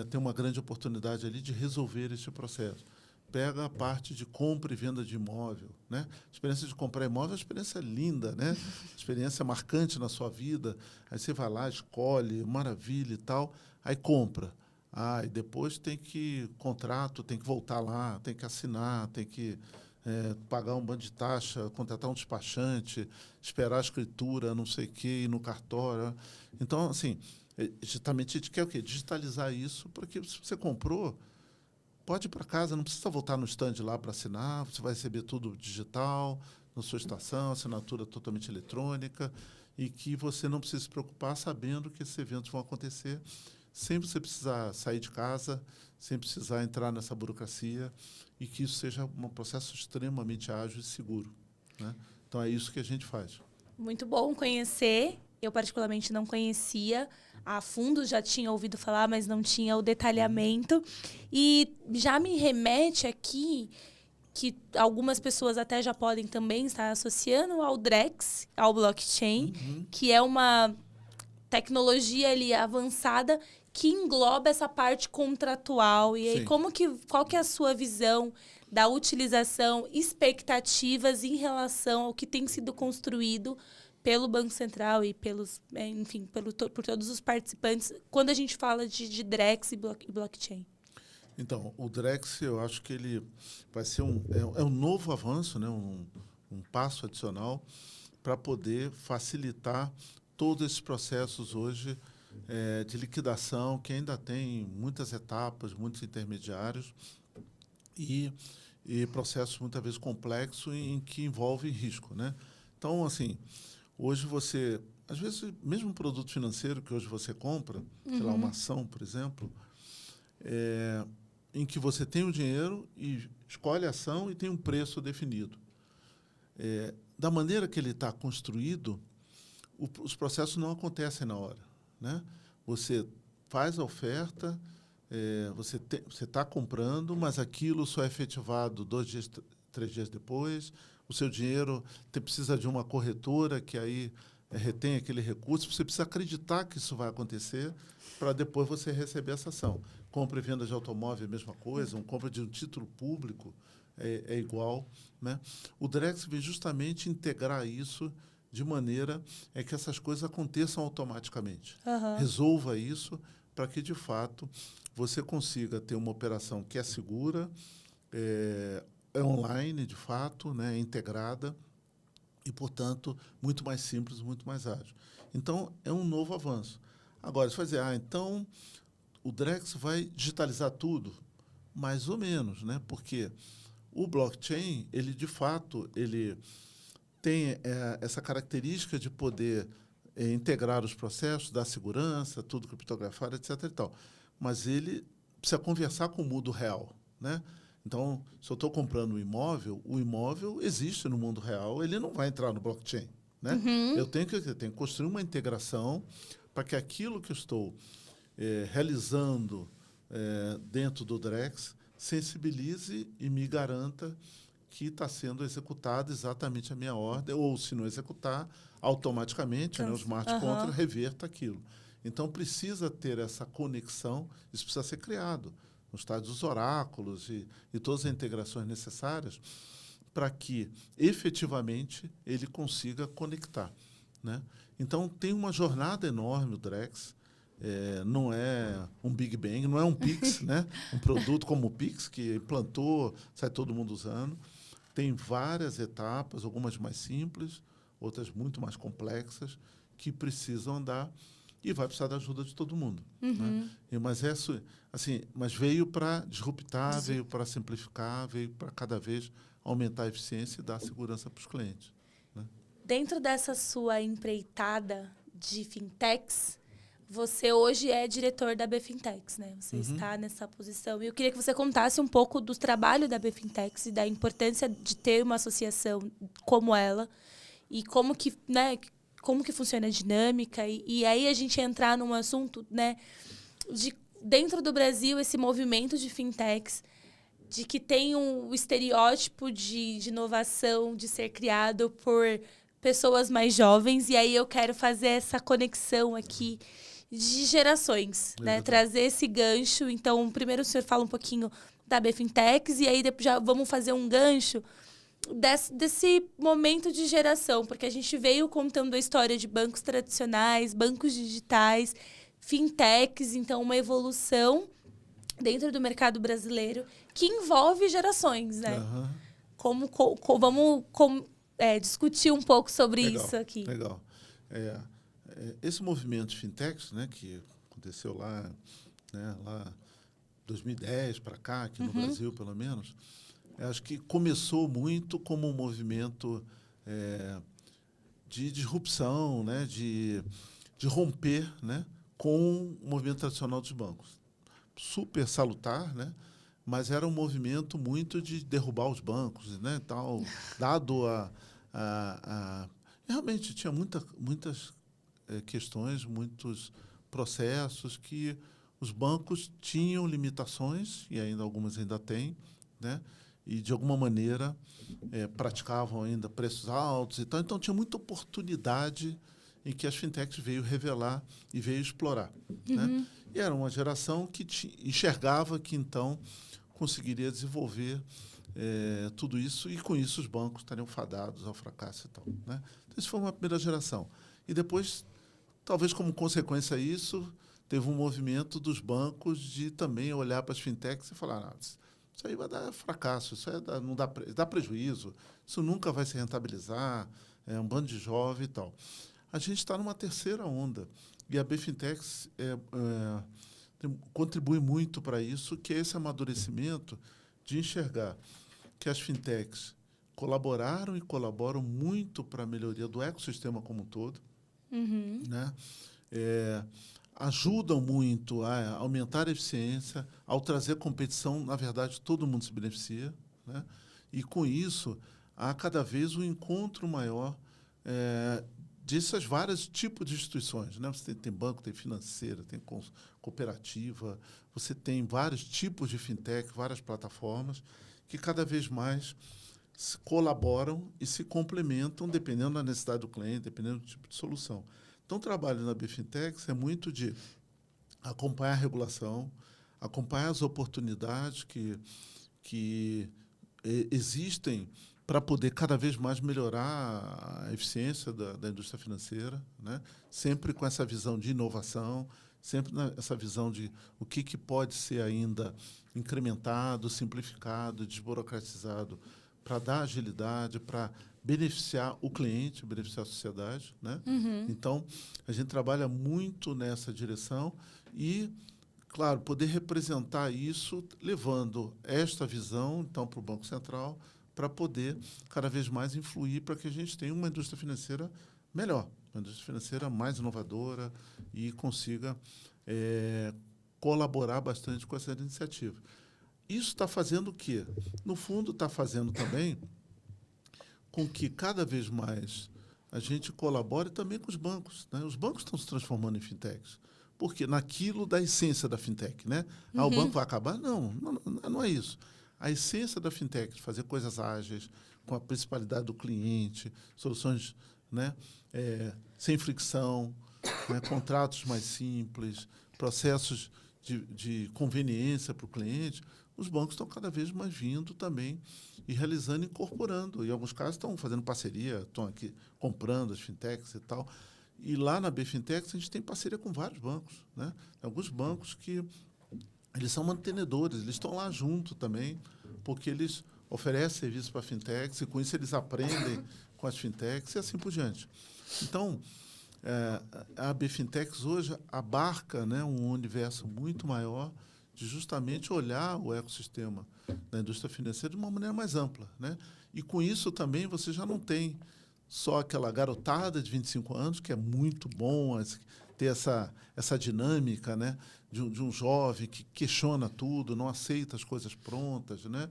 tem uma grande oportunidade ali de resolver esse processo. Pega a parte de compra e venda de imóvel, né? A experiência de comprar imóvel é uma experiência linda, né? Experiência marcante na sua vida. Aí você vai lá, escolhe, maravilha e tal, aí compra. E depois tem que contrato, tem que voltar lá, tem que assinar, tem que pagar um bando de taxa, contratar um despachante, esperar a escritura, não sei o quê, ir no cartório. Então, assim, justamente a gente quer o quê? Digitalizar isso, porque se você comprou, pode ir para casa, não precisa voltar no stand lá para assinar, você vai receber tudo digital, na sua estação, assinatura totalmente eletrônica, e que você não precisa se preocupar sabendo que esses eventos vão acontecer sem você precisar sair de casa, sem precisar entrar nessa burocracia, e que isso seja um processo extremamente ágil e seguro, né? Então, é isso que a gente faz. Muito bom conhecer. Eu, particularmente, não conhecia a fundo, já tinha ouvido falar, mas não tinha o detalhamento. E já me remete aqui que algumas pessoas até já podem também estar associando ao Drex, ao blockchain, que é uma tecnologia ali avançada que engloba essa parte contratual. E aí, qual que é a sua visão da utilização, expectativas em relação ao que tem sido construído pelo Banco Central e pelos, enfim, por todos os participantes, quando a gente fala de Drex e blockchain? Então, o Drex, eu acho que ele vai ser um novo avanço, né? um passo adicional para poder facilitar todos esses processos hoje de liquidação, que ainda tem muitas etapas, muitos intermediários e processos muitas vezes complexos em que envolvem risco, né? Então, assim, hoje você, às vezes, mesmo um produto financeiro que hoje você compra, sei lá, uma ação, por exemplo, em que você tem o dinheiro e escolhe a ação e tem um preço definido. Da maneira que ele está construído, os processos não acontecem na hora, né? Você faz a oferta, você está comprando, mas aquilo só é efetivado 2 dias, 3 dias depois. O seu dinheiro precisa de uma corretora que aí retém aquele recurso. Você precisa acreditar que isso vai acontecer para depois você receber essa ação. Compra e venda de automóvel é a mesma coisa, compra de um título público é igual, né? O Drex veio justamente integrar isso de maneira que essas coisas aconteçam automaticamente. Resolva isso para que, de fato, você consiga ter uma operação que é segura, é online, de fato, né, integrada e, portanto, muito mais simples, muito mais ágil. Então, é um novo avanço. Agora, você vai dizer, então, o Drex vai digitalizar tudo? Mais ou menos, né? Porque o blockchain, ele, de fato, ele tem essa característica de poder integrar os processos, dar segurança, tudo criptografado, etc. E tal. Mas ele precisa conversar com o mundo real, né? Então, se eu estou comprando um imóvel, o imóvel existe no mundo real, ele não vai entrar no blockchain, né? Eu tenho que construir uma integração para que aquilo que eu estou realizando dentro do Drex sensibilize e me garanta que está sendo executada exatamente a minha ordem, ou, se não executar, automaticamente, né, o smart contract reverta aquilo. Então, precisa ter essa conexão, isso precisa ser criado no estádio dos oráculos e todas as integrações necessárias para que, efetivamente, ele consiga conectar, né? Então, tem uma jornada enorme o Drex. não é um Big Bang, não é um Pix, né? Um produto como o Pix, que implantou, sai todo mundo usando. Tem várias etapas, algumas mais simples, outras muito mais complexas, que precisam andar e vai precisar da ajuda de todo mundo. Né? Mas veio para disruptar, veio para simplificar, veio para cada vez aumentar a eficiência e dar segurança para os clientes. Né? Dentro dessa sua empreitada de fintechs, você hoje é diretor da BFintex, né? Você está nessa posição. E eu queria que você contasse um pouco do trabalho da BFintex e da importância de ter uma associação como ela e como que, né, como que funciona a dinâmica. E aí a gente entrar num assunto, né, de dentro do Brasil, esse movimento de fintechs, de que tem um estereótipo de inovação, de ser criado por pessoas mais jovens. E aí eu quero fazer essa conexão aqui de gerações, né? Trazer esse gancho. Então, primeiro o senhor fala um pouquinho da BFintex e aí depois já vamos fazer um gancho desse momento de geração, porque a gente veio contando a história de bancos tradicionais, bancos digitais, fintechs, então uma evolução dentro do mercado brasileiro que envolve gerações, né? Vamos discutir um pouco sobre isso aqui. Legal. Esse movimento de fintechs, né, que aconteceu lá 2010 para cá, aqui no Brasil, pelo menos, acho que começou muito como um movimento de disrupção, né, de romper, né, com o movimento tradicional dos bancos. Super salutar, né, mas era um movimento muito de derrubar os bancos, né, tal, dado realmente tinha muitas questões, muitos processos que os bancos tinham limitações, e algumas ainda têm, né? E, de alguma maneira, praticavam ainda preços altos e tal. Então, tinha muita oportunidade em que as fintechs veio revelar e veio explorar. Né? E era uma geração que enxergava que, então, conseguiria desenvolver tudo isso, e, com isso, os bancos estariam fadados ao fracasso e tal. Né? Então, isso foi uma primeira geração. E depois, talvez como consequência disso, teve um movimento dos bancos de também olhar para as fintechs e falar: isso aí vai dar fracasso, isso aí não dá prejuízo, isso nunca vai se rentabilizar, é um bando de jovem e tal. A gente está numa terceira onda, e a BFintex contribui muito para isso, que é esse amadurecimento de enxergar que as fintechs colaboraram e colaboram muito para a melhoria do ecossistema como um todo, né? Ajudam muito a aumentar a eficiência, ao trazer competição, na verdade, todo mundo se beneficia, né? E, com isso, há cada vez um encontro maior desses vários tipos de instituições. Né? Você tem banco, tem financeira, tem cooperativa, você tem vários tipos de fintech, várias plataformas, que cada vez mais colaboram e se complementam, dependendo da necessidade do cliente, dependendo do tipo de solução. Então, o trabalho na BFintex é muito de acompanhar a regulação, acompanhar as oportunidades que existem para poder cada vez mais melhorar a eficiência da indústria financeira, né? Sempre com essa visão de inovação, sempre essa visão de o que pode ser ainda incrementado, simplificado, desburocratizado, para dar agilidade, para beneficiar o cliente, beneficiar a sociedade, né? Então, a gente trabalha muito nessa direção e, claro, poder representar isso, levando esta visão, então, para o Banco Central, para poder cada vez mais influir para que a gente tenha uma indústria financeira melhor, uma indústria financeira mais inovadora e consiga colaborar bastante com essa iniciativa. Isso está fazendo o quê? No fundo, está fazendo também com que cada vez mais a gente colabore também com os bancos. Né? Os bancos estão se transformando em fintechs. Porque naquilo da essência da fintech. Né? O banco vai acabar? Não é isso. A essência da fintech, de fazer coisas ágeis, com a principalidade do cliente, soluções, né, sem fricção, né, contratos mais simples, processos de conveniência para o cliente, os bancos estão cada vez mais vindo também e realizando, incorporando. Em alguns casos estão fazendo parceria, estão aqui comprando as fintechs e tal. E lá na BFintex a gente tem parceria com vários bancos, né? Alguns bancos que eles são mantenedores, eles estão lá junto também, porque eles oferecem serviço para fintechs e, com isso, eles aprendem com as fintechs e assim por diante. Então, a BFintex hoje abarca, né, um universo muito maior de justamente olhar o ecossistema da indústria financeira de uma maneira mais ampla, né? E, com isso, também você já não tem só aquela garotada de 25 anos, que é muito bom ter essa dinâmica, né, de um jovem que questiona tudo, não aceita as coisas prontas, né?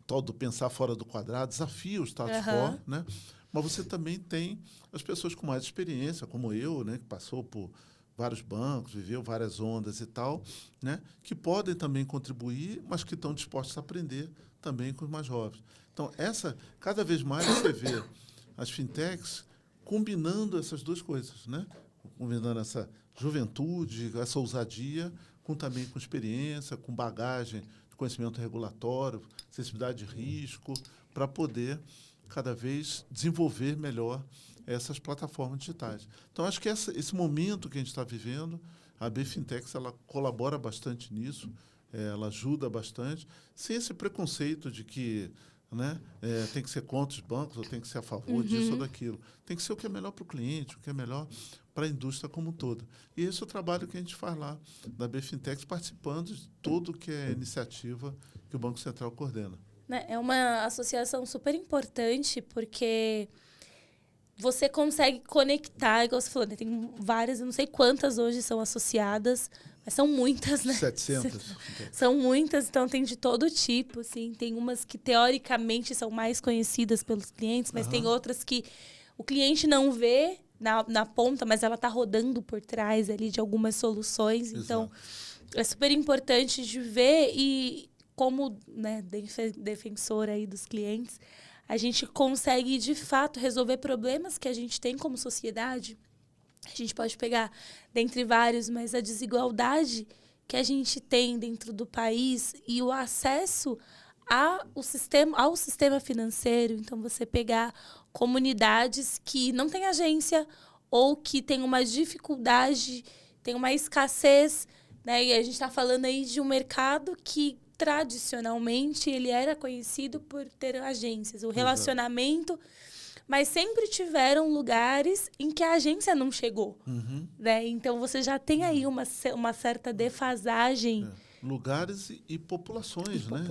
Tal do pensar fora do quadrado, desafia o status quo, né? Mas você também tem as pessoas com mais experiência, como eu, né, que passou por vários bancos, viveu várias ondas e tal, né, que podem também contribuir, mas que estão dispostos a aprender também com os mais jovens. Então, cada vez mais você vê as fintechs combinando essas duas coisas, né? Combinando essa juventude, essa ousadia, também com experiência, com bagagem de conhecimento regulatório, sensibilidade de risco, para poder cada vez desenvolver melhor essas plataformas digitais. Então, acho que esse momento que a gente está vivendo, a BFintex ela colabora bastante nisso, ela ajuda bastante, sem esse preconceito de que, né, tem que ser contra os bancos ou tem que ser a favor disso ou daquilo. Tem que ser o que é melhor para o cliente, o que é melhor para a indústria como um todo. E esse é o trabalho que a gente faz lá, da BFintex, participando de tudo que é iniciativa que o Banco Central coordena. É uma associação super importante, porque você consegue conectar, igual você falou, né? Tem várias, eu não sei quantas hoje são associadas, mas são muitas, né? 700. São muitas, então tem de todo tipo, assim. Tem umas que, teoricamente, são mais conhecidas pelos clientes, mas tem outras que o cliente não vê na ponta, mas ela está rodando por trás ali de algumas soluções. Exato. Então, é super importante de ver e, como, né, defensora aí dos clientes, a gente consegue, de fato, resolver problemas que a gente tem como sociedade. A gente pode pegar, dentre vários, mas a desigualdade que a gente tem dentro do país e o acesso ao sistema financeiro. Então, você pegar comunidades que não têm agência ou que têm uma dificuldade, tem uma escassez, né? E a gente está falando aí de um mercado que, tradicionalmente, ele era conhecido por ter agências. O relacionamento, mas sempre tiveram lugares em que a agência não chegou. Né? Então, você já tem aí uma certa defasagem. Lugares e populações, né?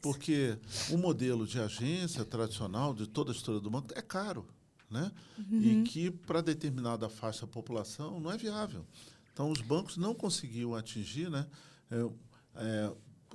Porque o modelo de agência tradicional de toda a história do banco é caro, né? E que, para determinada faixa da população, não é viável. Então, os bancos não conseguiam atingir, né,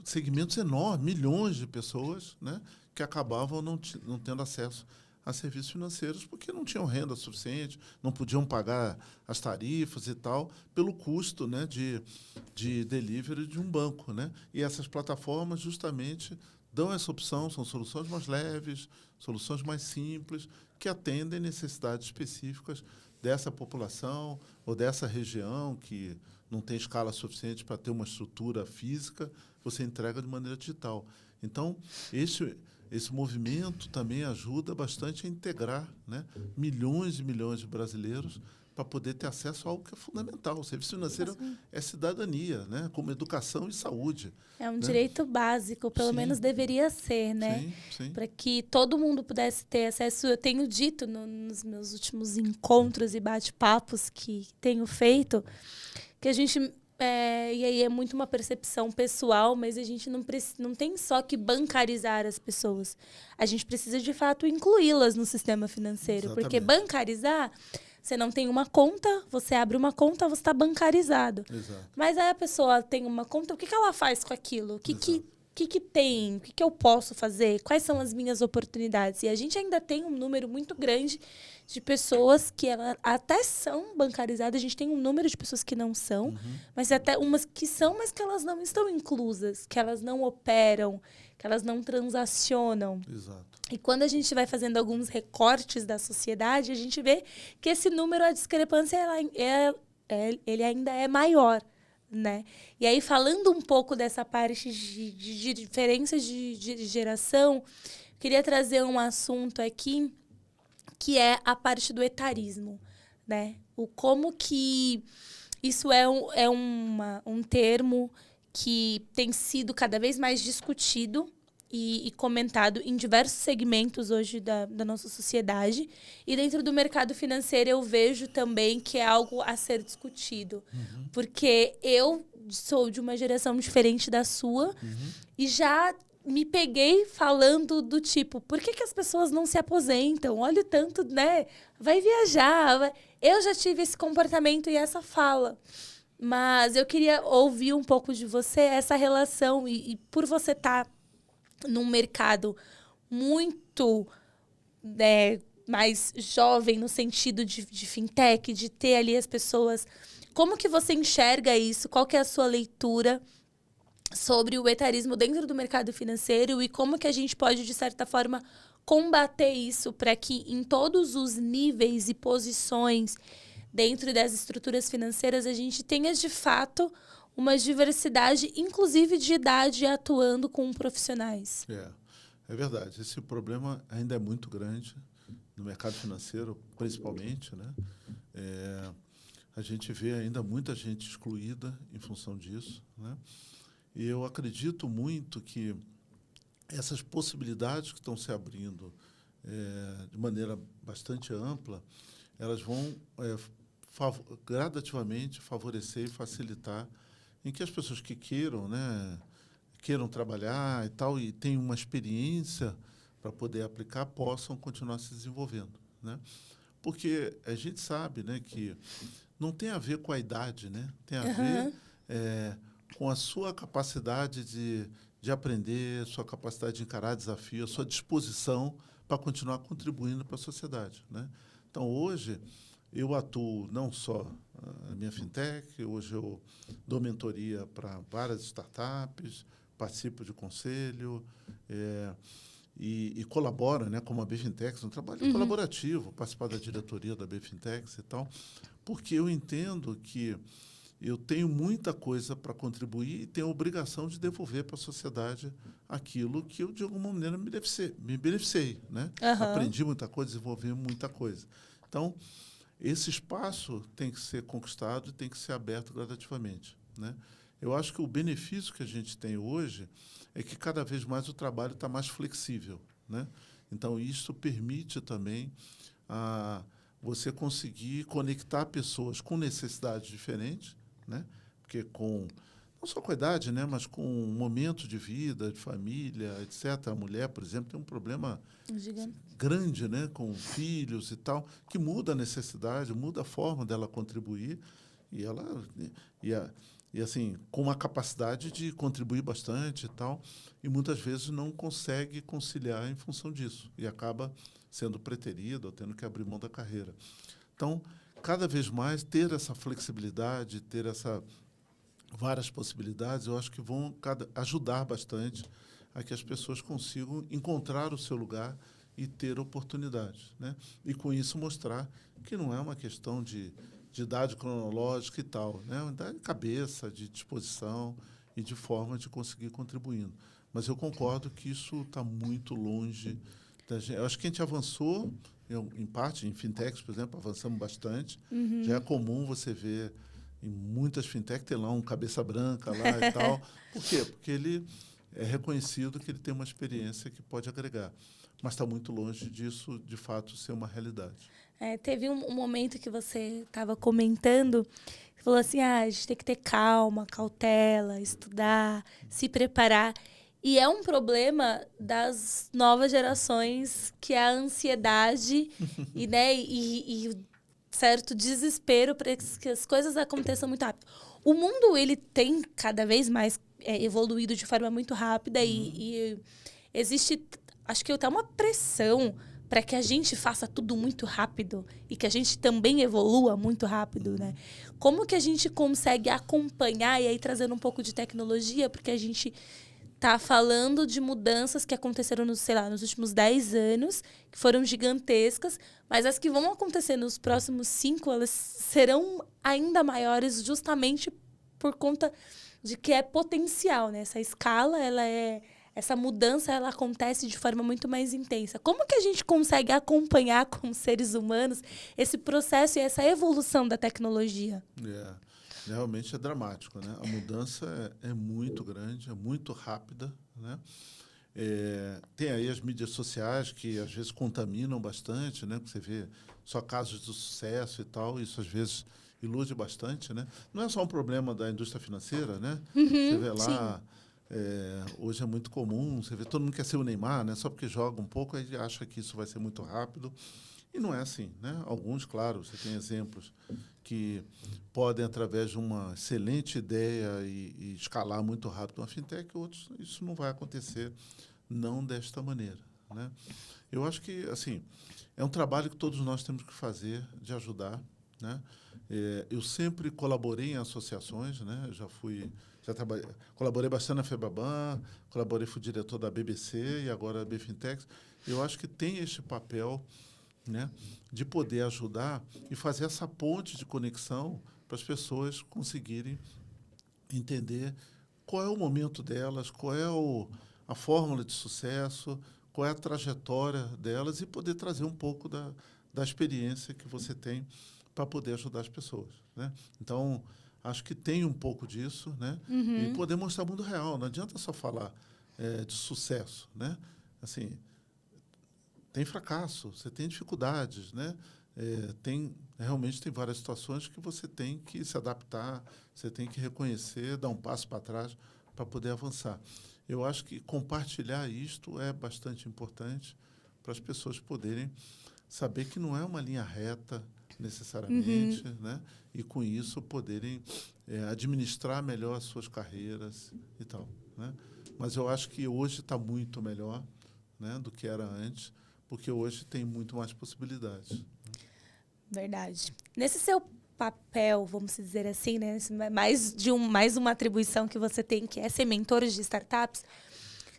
segmentos enormes, milhões de pessoas, né, que acabavam não tendo acesso a serviços financeiros porque não tinham renda suficiente, não podiam pagar as tarifas e tal, pelo custo, né, de delivery de um banco, né? E essas plataformas justamente dão essa opção, são soluções mais leves, soluções mais simples, que atendem necessidades específicas dessa população ou dessa região que não tem escala suficiente para ter uma estrutura física, você entrega de maneira digital. Então, esse movimento também ajuda bastante a integrar, né, milhões e milhões de brasileiros para poder ter acesso a algo que é fundamental. O serviço financeiro é cidadania, né, como educação e saúde. É um direito básico, pelo menos deveria ser, né? Para que todo mundo pudesse ter acesso. Eu tenho dito nos meus últimos encontros e bate-papos que tenho feito que a gente... e aí é muito uma percepção pessoal, mas a gente não tem só que bancarizar as pessoas. A gente precisa, de fato, incluí-las no sistema financeiro. Exatamente. Porque bancarizar, você não tem uma conta, você abre uma conta, você está bancarizado. Exato. Mas aí a pessoa tem uma conta, o que ela faz com aquilo? O que tem? O que eu posso fazer? Quais são as minhas oportunidades? E a gente ainda tem um número muito grande de pessoas que até são bancarizadas. A gente tem um número de pessoas que não são, mas até umas que são, mas que elas não estão inclusas, que elas não operam, que elas não transacionam. Exato. E quando a gente vai fazendo alguns recortes da sociedade, a gente vê que esse número, a discrepância, ele ainda é maior. Né? E aí, falando um pouco dessa parte de diferenças de geração, queria trazer um assunto aqui que é a parte do etarismo. né? Como que isso é um termo que tem sido cada vez mais discutido e comentado em diversos segmentos hoje da nossa sociedade. E dentro do mercado financeiro eu vejo também que é algo a ser discutido. Porque eu sou de uma geração diferente da sua e já me peguei falando do tipo, por que as pessoas não se aposentam? Olha o tanto, né? Vai viajar. Eu já tive esse comportamento e essa fala. Mas eu queria ouvir um pouco de você, essa relação. E por você estar num mercado muito mais jovem, no sentido de fintech, de ter ali as pessoas... Como que você enxerga isso? Qual que é a sua leitura sobre o etarismo dentro do mercado financeiro e como que a gente pode, de certa forma, combater isso para que em todos os níveis e posições dentro das estruturas financeiras a gente tenha, de fato, uma diversidade, inclusive de idade, atuando com profissionais? É verdade. Esse problema ainda é muito grande no mercado financeiro, principalmente, né? A gente vê ainda muita gente excluída em função disso, né? E eu acredito muito que essas possibilidades que estão se abrindo de maneira bastante ampla, elas vão gradativamente favorecer e facilitar em que as pessoas que queiram, né, queiram trabalhar e tal, e tenham uma experiência para poder aplicar, possam continuar se desenvolvendo, né? Porque a gente sabe, né, que não tem a ver com a idade, né? Tem a ver com a sua capacidade de aprender, sua capacidade de encarar desafio, a sua disposição para continuar contribuindo para a sociedade, né? Então, hoje, eu atuo não só na minha fintech, hoje eu dou mentoria para várias startups, participo de conselho e colaboro, né, como a BFintex, um trabalho colaborativo, participar da diretoria da BFintex e tal, porque eu entendo que eu tenho muita coisa para contribuir e tenho a obrigação de devolver para a sociedade aquilo que eu, de alguma maneira, me beneficiei, né? Aprendi muita coisa, desenvolvi muita coisa. Então, esse espaço tem que ser conquistado e tem que ser aberto gradativamente, né? Eu acho que o benefício que a gente tem hoje é que cada vez mais o trabalho está mais flexível, né? Então, isso permite também você conseguir conectar pessoas com necessidades diferentes, né? Porque não só com a idade, né, mas com um momento de vida, de família, etc. A mulher, por exemplo, tem um problema grande, né, com filhos e tal, que muda a necessidade, muda a forma dela contribuir e assim, com uma capacidade de contribuir bastante e tal, e muitas vezes não consegue conciliar em função disso e acaba sendo preterido ou tendo que abrir mão da carreira. Então, cada vez mais ter essa flexibilidade, ter várias possibilidades, eu acho que vão ajudar bastante a que as pessoas consigam encontrar o seu lugar e ter oportunidades, né? E, com isso, mostrar que não é uma questão de idade cronológica e tal, né? É uma idade de cabeça, de disposição e de forma de conseguir contribuindo. Mas eu concordo que isso está muito longe da gente. Eu acho que a gente avançou, em parte, em fintechs, por exemplo, avançamos bastante. Já é comum você ver em muitas fintechs, tem lá um cabeça branca lá e tal. Por quê? Porque ele é reconhecido que ele tem uma experiência que pode agregar. Mas está muito longe disso, de fato, ser uma realidade. Teve um momento que você estava comentando, você falou assim, a gente tem que ter calma, cautela, estudar, se preparar. E é um problema das novas gerações, que é a ansiedade e certo desespero para que as coisas aconteçam muito rápido. O mundo, ele tem cada vez mais evoluído de forma muito rápida e existe, acho que até uma pressão para que a gente faça tudo muito rápido e que a gente também evolua muito rápido, né? Como que a gente consegue acompanhar, e aí trazendo um pouco de tecnologia, porque a gente tá falando de mudanças que aconteceram nos últimos 10 anos, que foram gigantescas, mas as que vão acontecer nos próximos 5, elas serão ainda maiores justamente por conta de que é potencial, né? Essa escala, ela é essa mudança ela acontece de forma muito mais intensa. Como que a gente consegue acompanhar como seres humanos esse processo e essa evolução da tecnologia? Realmente é dramático, né? A mudança é muito grande, é muito rápida, né? Tem aí as mídias sociais que às vezes contaminam bastante, né? Você vê só casos de sucesso e tal, isso às vezes ilude bastante, né? Não é só um problema da indústria financeira, né? Você vê lá, hoje é muito comum, você vê todo mundo quer ser o Neymar, né? Só porque joga um pouco, aí acha que isso vai ser muito rápido. E não é assim, né? Alguns, claro, você tem exemplos que podem, através de uma excelente ideia e escalar muito rápido uma fintech, outros, isso não vai acontecer, não desta maneira, né? Eu acho que, assim, é um trabalho que todos nós temos que fazer de ajudar, né? Eu sempre colaborei em associações, né? Colaborei bastante na FEBABAN, fui diretor da BBC e agora da BFintex. Eu acho que tem este papel, né, de poder ajudar e fazer essa ponte de conexão para as pessoas conseguirem entender qual é o momento delas, qual é a fórmula de sucesso, qual é a trajetória delas e poder trazer um pouco da experiência que você tem para poder ajudar as pessoas, né? Então, acho que tem um pouco disso, né? E poder mostrar o mundo real. Não adianta só falar de sucesso, né? Assim, tem fracasso, você tem dificuldades, né? Realmente tem várias situações que você tem que se adaptar, você tem que reconhecer, dar um passo para trás para poder avançar. Eu acho que compartilhar isto é bastante importante para as pessoas poderem saber que não é uma linha reta necessariamente, né? E com isso poderem administrar melhor as suas carreiras e tal, né? Mas eu acho que hoje está muito melhor, né, do que era antes, porque hoje tem muito mais possibilidades. Verdade. Nesse seu papel, vamos dizer assim, né, mais uma atribuição que você tem, que é ser mentor de startups,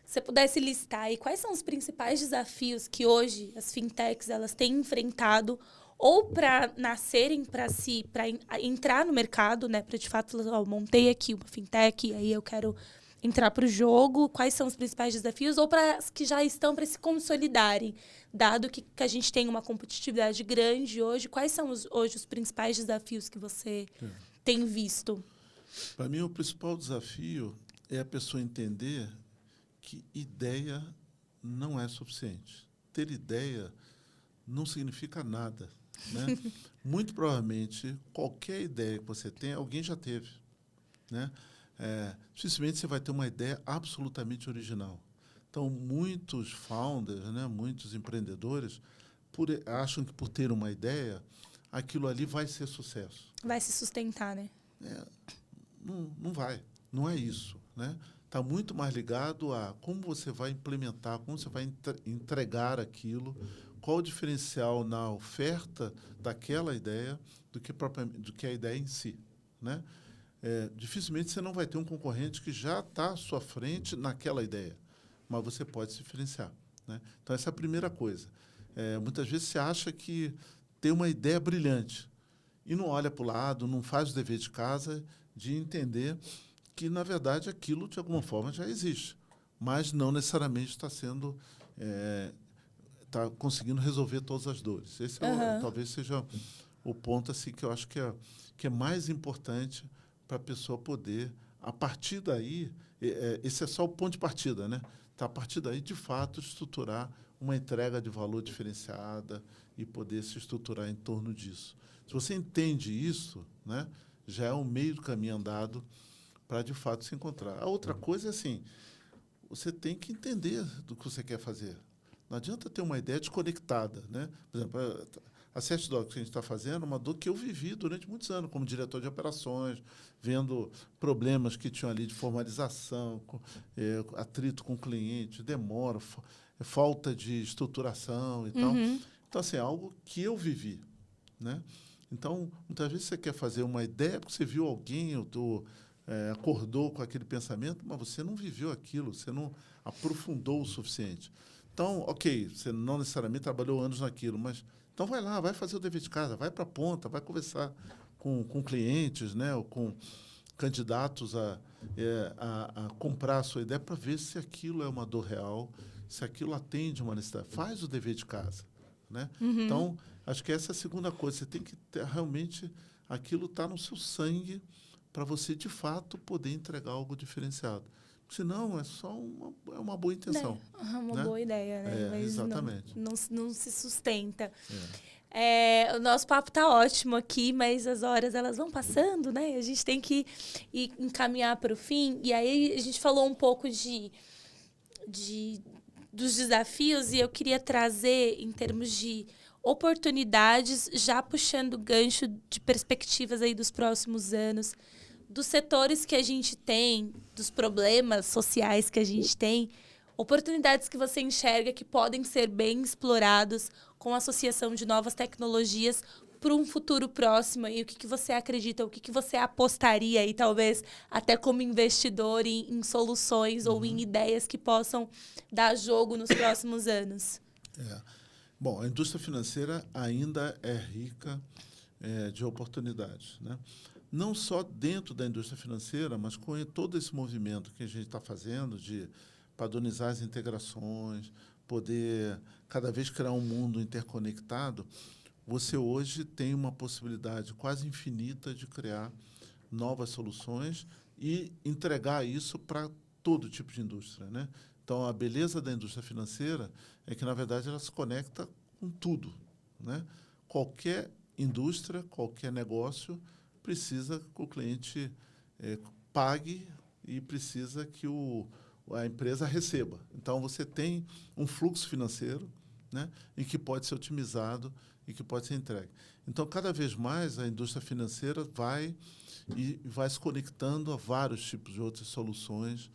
se você pudesse listar aí quais são os principais desafios que hoje as fintechs elas têm enfrentado ou para nascerem, para entrar no mercado, né, para de fato, montei aqui uma fintech e aí eu quero entrar para o jogo, quais são os principais desafios, ou para as que já estão para se consolidarem, dado que a gente tem uma competitividade grande hoje, quais são hoje os principais desafios que você tem visto? Para mim, o principal desafio é a pessoa entender que ideia não é suficiente. Ter ideia não significa nada, né? Muito provavelmente, qualquer ideia que você tem, alguém já teve, né? Dificilmente você vai ter uma ideia absolutamente original. Então, muitos founders, né, muitos empreendedores, acham que por ter uma ideia, aquilo ali vai ser sucesso. Vai se sustentar, né? Não vai. Não é isso, né? Está muito mais ligado a como você vai implementar, como você vai entregar aquilo, qual o diferencial na oferta daquela ideia do que a ideia em si, né? Dificilmente você não vai ter um concorrente que já está à sua frente naquela ideia, mas você pode se diferenciar, né? Então, essa é a primeira coisa. Muitas vezes você acha que tem uma ideia brilhante e não olha para o lado, não faz o dever de casa de entender que, na verdade, aquilo, de alguma forma, já existe, mas não necessariamente está conseguindo resolver todas as dores. Esse talvez seja o ponto assim, que eu acho que é mais importante para a pessoa poder, a partir daí, esse é só o ponto de partida, né? Tá, a partir daí, de fato, estruturar uma entrega de valor diferenciada e poder se estruturar em torno disso. Se você entende isso, né, já é um meio do caminho andado para, de fato, se encontrar. A outra coisa é assim, você tem que entender do que você quer fazer. Não adianta ter uma ideia desconectada, né? Por exemplo, a CESTDOC que a gente está fazendo é uma dor que eu vivi durante muitos anos como diretor de operações, vendo problemas que tinham ali de formalização, atrito com o cliente, demora, falta de estruturação e tal. Então, assim, é algo que eu vivi, né? Então, muitas vezes você quer fazer uma ideia porque você viu alguém, acordou com aquele pensamento, mas você não viveu aquilo, você não aprofundou o suficiente. Então, ok, você não necessariamente trabalhou anos naquilo, mas então vai lá, vai fazer o dever de casa, vai para a ponta, vai conversar com clientes, né, ou com candidatos a comprar a sua ideia para ver se aquilo é uma dor real, se aquilo atende uma necessidade. Faz o dever de casa, né? Então, acho que essa é a segunda coisa. Você tem que ter, realmente, aquilo está no seu sangue para você, de fato, poder entregar algo diferenciado. Senão, é só uma boa intenção. Uma né? boa ideia, né? Mas exatamente. Não se sustenta. O nosso papo tá ótimo aqui, mas as horas elas vão passando, né? A gente tem que ir encaminhar para o fim. E aí a gente falou um pouco dos desafios e eu queria trazer em termos de oportunidades, já puxando o gancho de perspectivas aí dos próximos anos, dos setores que a gente tem, dos problemas sociais que a gente tem, oportunidades que você enxerga que podem ser bem explorados com a associação de novas tecnologias para um futuro próximo. E o que você acredita, o que você apostaria aí, talvez, até como investidor em soluções ou em ideias que possam dar jogo nos próximos anos? Bom, a indústria financeira ainda é rica de oportunidades, né? Não só dentro da indústria financeira, mas com todo esse movimento que a gente está fazendo de padronizar as integrações, poder cada vez criar um mundo interconectado, você hoje tem uma possibilidade quase infinita de criar novas soluções e entregar isso para todo tipo de indústria, né? Então, a beleza da indústria financeira é que, na verdade, ela se conecta com tudo, né? Qualquer indústria, qualquer negócio precisa que o cliente pague e precisa que a empresa receba. Então, você tem um fluxo financeiro, né, em que pode ser otimizado e que pode ser entregue. Então, cada vez mais, a indústria financeira vai se conectando a vários tipos de outras soluções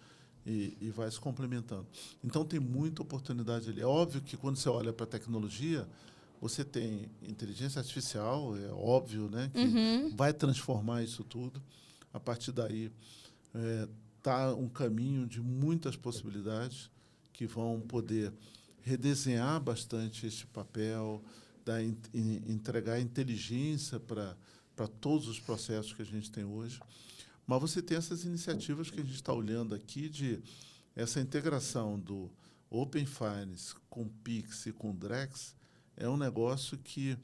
e vai se complementando. Então, tem muita oportunidade ali. É óbvio que, quando você olha para a tecnologia, você tem inteligência artificial, é óbvio, né, que vai transformar isso tudo. A partir daí, está um caminho de muitas possibilidades que vão poder redesenhar bastante esse papel, entregar inteligência para todos os processos que a gente tem hoje. Mas você tem essas iniciativas que a gente está olhando aqui, de essa integração do Open Finance com Pix e com Drex. É um negócio que,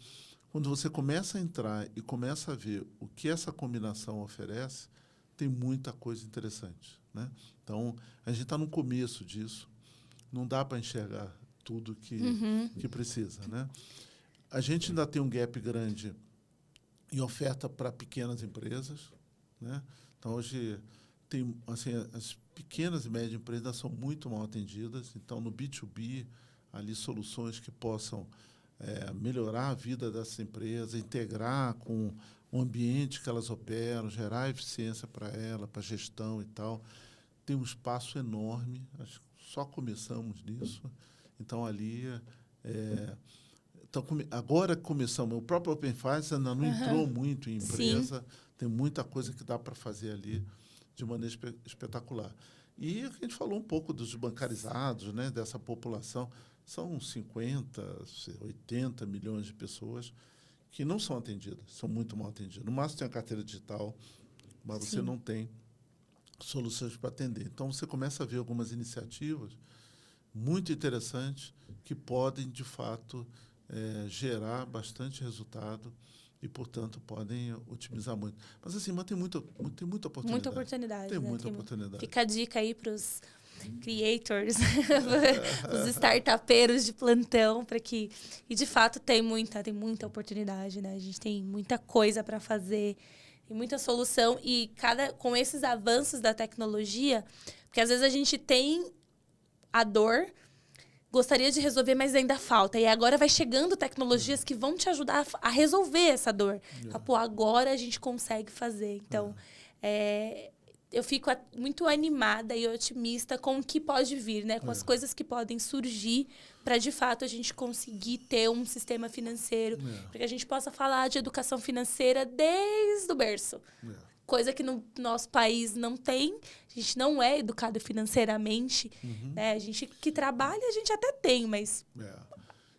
quando você começa a entrar e começa a ver o que essa combinação oferece, tem muita coisa interessante, né? Então, a gente está no começo disso. Não dá para enxergar tudo que precisa, né? A gente ainda tem um gap grande em oferta para pequenas empresas, né? Então, hoje, tem, assim, as pequenas e médias empresas são muito mal atendidas. Então, no B2B, ali soluções que possam melhorar a vida dessas empresas, integrar com o ambiente que elas operam, gerar eficiência para ela, para a gestão e tal. Tem um espaço enorme, acho que só começamos nisso. Então, ali... agora começamos. O próprio Open Finance ainda não entrou muito em empresa. Sim. Tem muita coisa que dá para fazer ali de maneira espetacular. E a gente falou um pouco dos bancarizados, né, dessa população. São 50, 80 milhões de pessoas que não são atendidas, são muito mal atendidas. No máximo tem a carteira digital, mas Sim. você não tem soluções para atender. Então, você começa a ver algumas iniciativas muito interessantes que podem, de fato, gerar bastante resultado e, portanto, podem otimizar muito. Mas, assim, tem muita oportunidade. Muita oportunidade. Tem muita oportunidade. Fica a dica aí para os creators, os startupeiros de plantão, para que... E, de fato, tem muita oportunidade, né? A gente tem muita coisa para fazer, tem muita solução. E com esses avanços da tecnologia, porque, às vezes, a gente tem a dor, gostaria de resolver, mas ainda falta. E agora vai chegando tecnologias que vão te ajudar a resolver essa dor. Pô, agora a gente consegue fazer. Então, eu fico muito animada e otimista com o que pode vir, né? Com as coisas que podem surgir para, de fato, a gente conseguir ter um sistema financeiro. Para que a gente possa falar de educação financeira desde o berço. Coisa que no nosso país não tem. A gente não é educado financeiramente. Né? A gente que trabalha, a gente até tem, mas...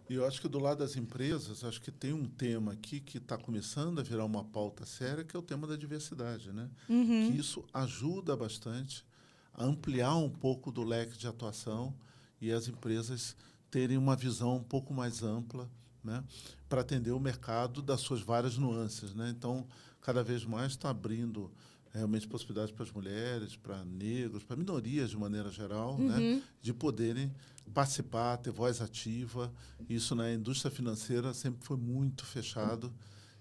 E eu acho que do lado das empresas, acho que tem um tema aqui que está começando a virar uma pauta séria, que é o tema da diversidade, né? Que Uhum. isso ajuda bastante a ampliar um pouco do leque de atuação e as empresas terem uma visão um pouco mais ampla, né? Para atender o mercado das suas várias nuances, né? Então, cada vez mais está abrindo realmente possibilidades para as mulheres, para negros, para minorias de maneira geral, né? Uhum. De poderem participar, ter voz ativa. Isso na indústria financeira sempre foi muito fechado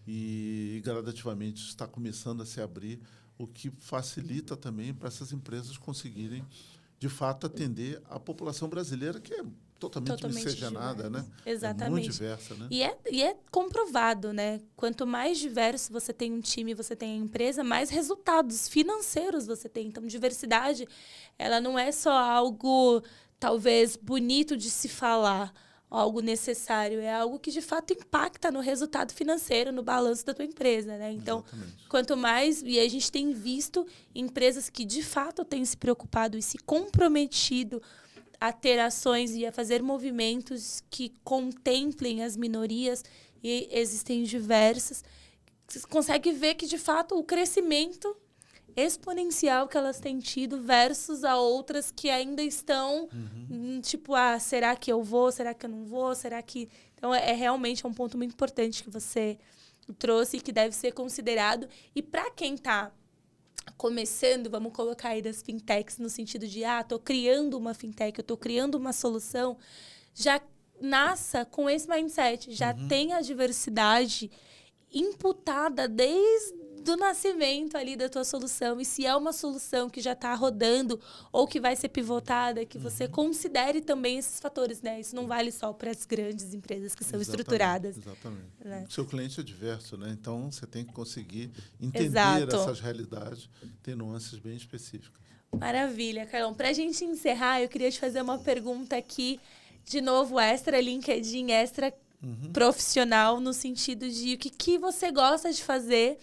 e gradativamente está começando a se abrir, o que facilita também para essas empresas conseguirem, de fato, atender a população brasileira, que é totalmente Totalmente miscigenada, né? diverso. É muito Exatamente. diversa, né? E é comprovado, né? Quanto mais diverso você tem um time, você tem a empresa, mais resultados financeiros você tem. Então, diversidade, ela não é só algo, talvez, bonito de se falar, algo necessário. É algo que, de fato, impacta no resultado financeiro, no balanço da tua empresa, né? Então, Exatamente. quanto mais... E a gente tem visto empresas que, de fato, têm se preocupado e se comprometido a ter ações e a fazer movimentos que contemplem as minorias, e existem diversas. Você consegue ver que, de fato, o crescimento exponencial que elas têm tido versus a outras que ainda estão, tipo, será que eu vou? Será que eu não vou? Será que... Então, realmente um ponto muito importante que você trouxe e que deve ser considerado. E para quem está começando, vamos colocar aí das fintechs no sentido de, tô criando uma fintech, eu tô criando uma solução, já nasça com esse mindset, já tem a diversidade imputada desde o nascimento ali da tua solução. E se é uma solução que já está rodando ou que vai ser pivotada, que você considere também esses fatores, né? Isso não vale só para as grandes empresas que são estruturadas. Exatamente. Né? O seu cliente é diverso, né? Então, você tem que conseguir entender Exato. essas realidades, ter nuances bem específicas. Maravilha, Carlão. Para a gente encerrar, eu queria te fazer uma pergunta aqui, de novo, extra LinkedIn, extra profissional, no sentido de o que você gosta de fazer,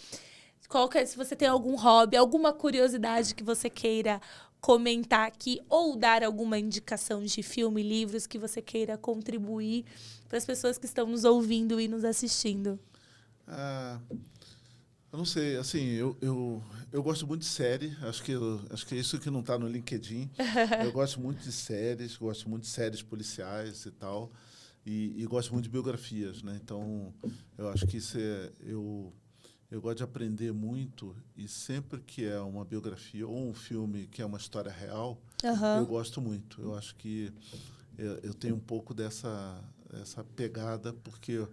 se você tem algum hobby, alguma curiosidade que você queira comentar aqui, ou dar alguma indicação de filme, livros que você queira contribuir para as pessoas que estão nos ouvindo e nos assistindo. Eu não sei, assim, eu gosto muito de série, acho que é isso que não está no LinkedIn. Eu gosto muito de séries, gosto muito de séries policiais e tal, e gosto muito de biografias, né? Então, eu acho que eu gosto de aprender muito, e sempre que é uma biografia ou um filme que é uma história real, eu gosto muito. Eu acho que eu tenho um pouco essa pegada, porque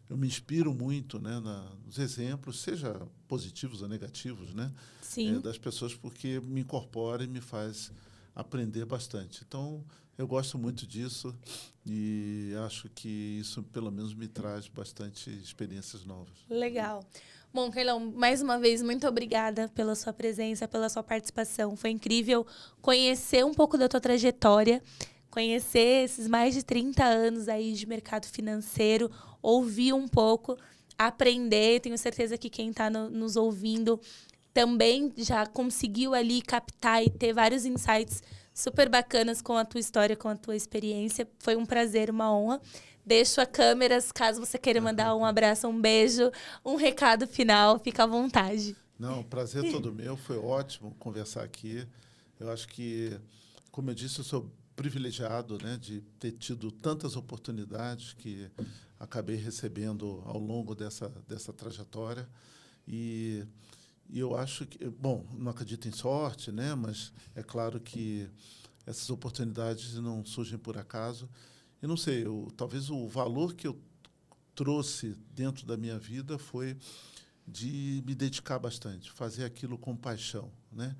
eu me inspiro muito, né, nos exemplos, seja positivos ou negativos, né, Sim. das pessoas, porque me incorpora e me faz aprender bastante. Então, eu gosto muito disso e acho que isso, pelo menos, me traz bastante experiências novas. Legal. Bom, Carlão, mais uma vez, muito obrigada pela sua presença, pela sua participação. Foi incrível conhecer um pouco da tua trajetória, conhecer esses mais de 30 anos aí de mercado financeiro, ouvir um pouco, aprender. Tenho certeza que quem está nos ouvindo também já conseguiu ali captar e ter vários insights super bacanas com a tua história, com a tua experiência. Foi um prazer, uma honra. Deixo a câmeras, caso você queira mandar um abraço, um beijo, um recado final, fica à vontade. Não, o prazer todo meu, foi ótimo conversar aqui. Eu acho que, como eu disse, eu sou privilegiado, né, de ter tido tantas oportunidades que acabei recebendo ao longo dessa trajetória. E eu acho que, bom, não acredito em sorte, né, mas é claro que essas oportunidades não surgem por acaso. Eu não sei, talvez o valor que eu trouxe dentro da minha vida foi de me dedicar bastante, fazer aquilo com paixão, né?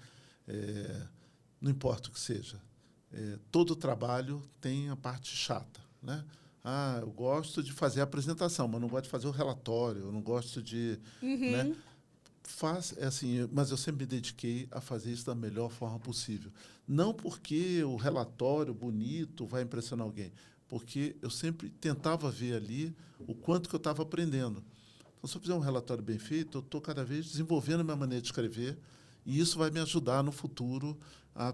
Não importa o que seja. Todo trabalho tem a parte chata, né? Eu gosto de fazer a apresentação, mas não gosto de fazer o relatório, eu não gosto de, né? Mas eu sempre me dediquei a fazer isso da melhor forma possível. Não porque o relatório bonito vai impressionar alguém, porque eu sempre tentava ver ali o quanto que eu estava aprendendo. Então, se eu fizer um relatório bem feito, eu estou cada vez desenvolvendo a minha maneira de escrever E isso vai me ajudar no futuro,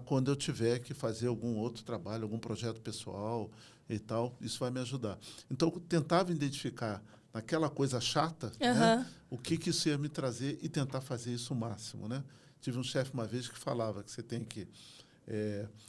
quando eu tiver que fazer algum outro trabalho, algum projeto pessoal e tal, isso vai me ajudar. Então, eu tentava identificar naquela coisa chata, né, o que isso ia me trazer e tentar fazer isso o máximo, né? Tive um chefe uma vez que falava que você tem que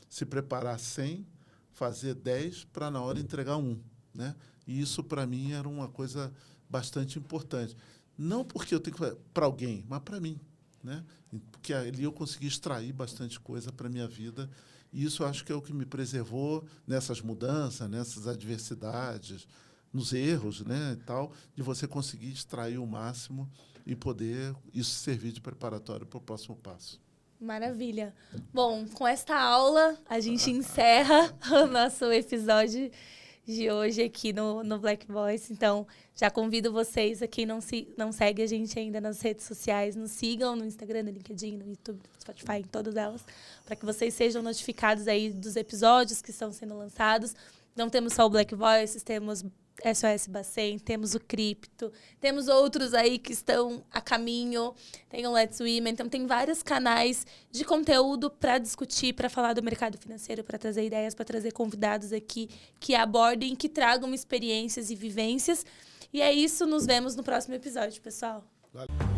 se preparar 100, fazer 10 para na hora entregar 1, né? E isso, para mim, era uma coisa bastante importante. Não porque eu tenho que fazer para alguém, mas para mim, né? Porque ali eu consegui extrair bastante coisa para a minha vida. E isso eu acho que é o que me preservou nessas mudanças, nessas adversidades, nos erros, né, e tal, de você conseguir extrair o máximo e poder isso servir de preparatório para o próximo passo. Maravilha. Bom, com esta aula, a gente encerra o nosso episódio de hoje aqui no Black Voice. Então, já convido vocês, a quem não segue a gente ainda nas redes sociais, nos sigam no Instagram, no LinkedIn, no YouTube, no Spotify, em todas elas, para que vocês sejam notificados aí dos episódios que estão sendo lançados. Não temos só o Black Voices, temos SOS Bacen, temos o Cripto, temos outros aí que estão a caminho, tem o Let's Women, então tem vários canais de conteúdo para discutir, para falar do mercado financeiro, para trazer ideias, para trazer convidados aqui que abordem, que tragam experiências e vivências. E é isso, nos vemos no próximo episódio, pessoal. Valeu.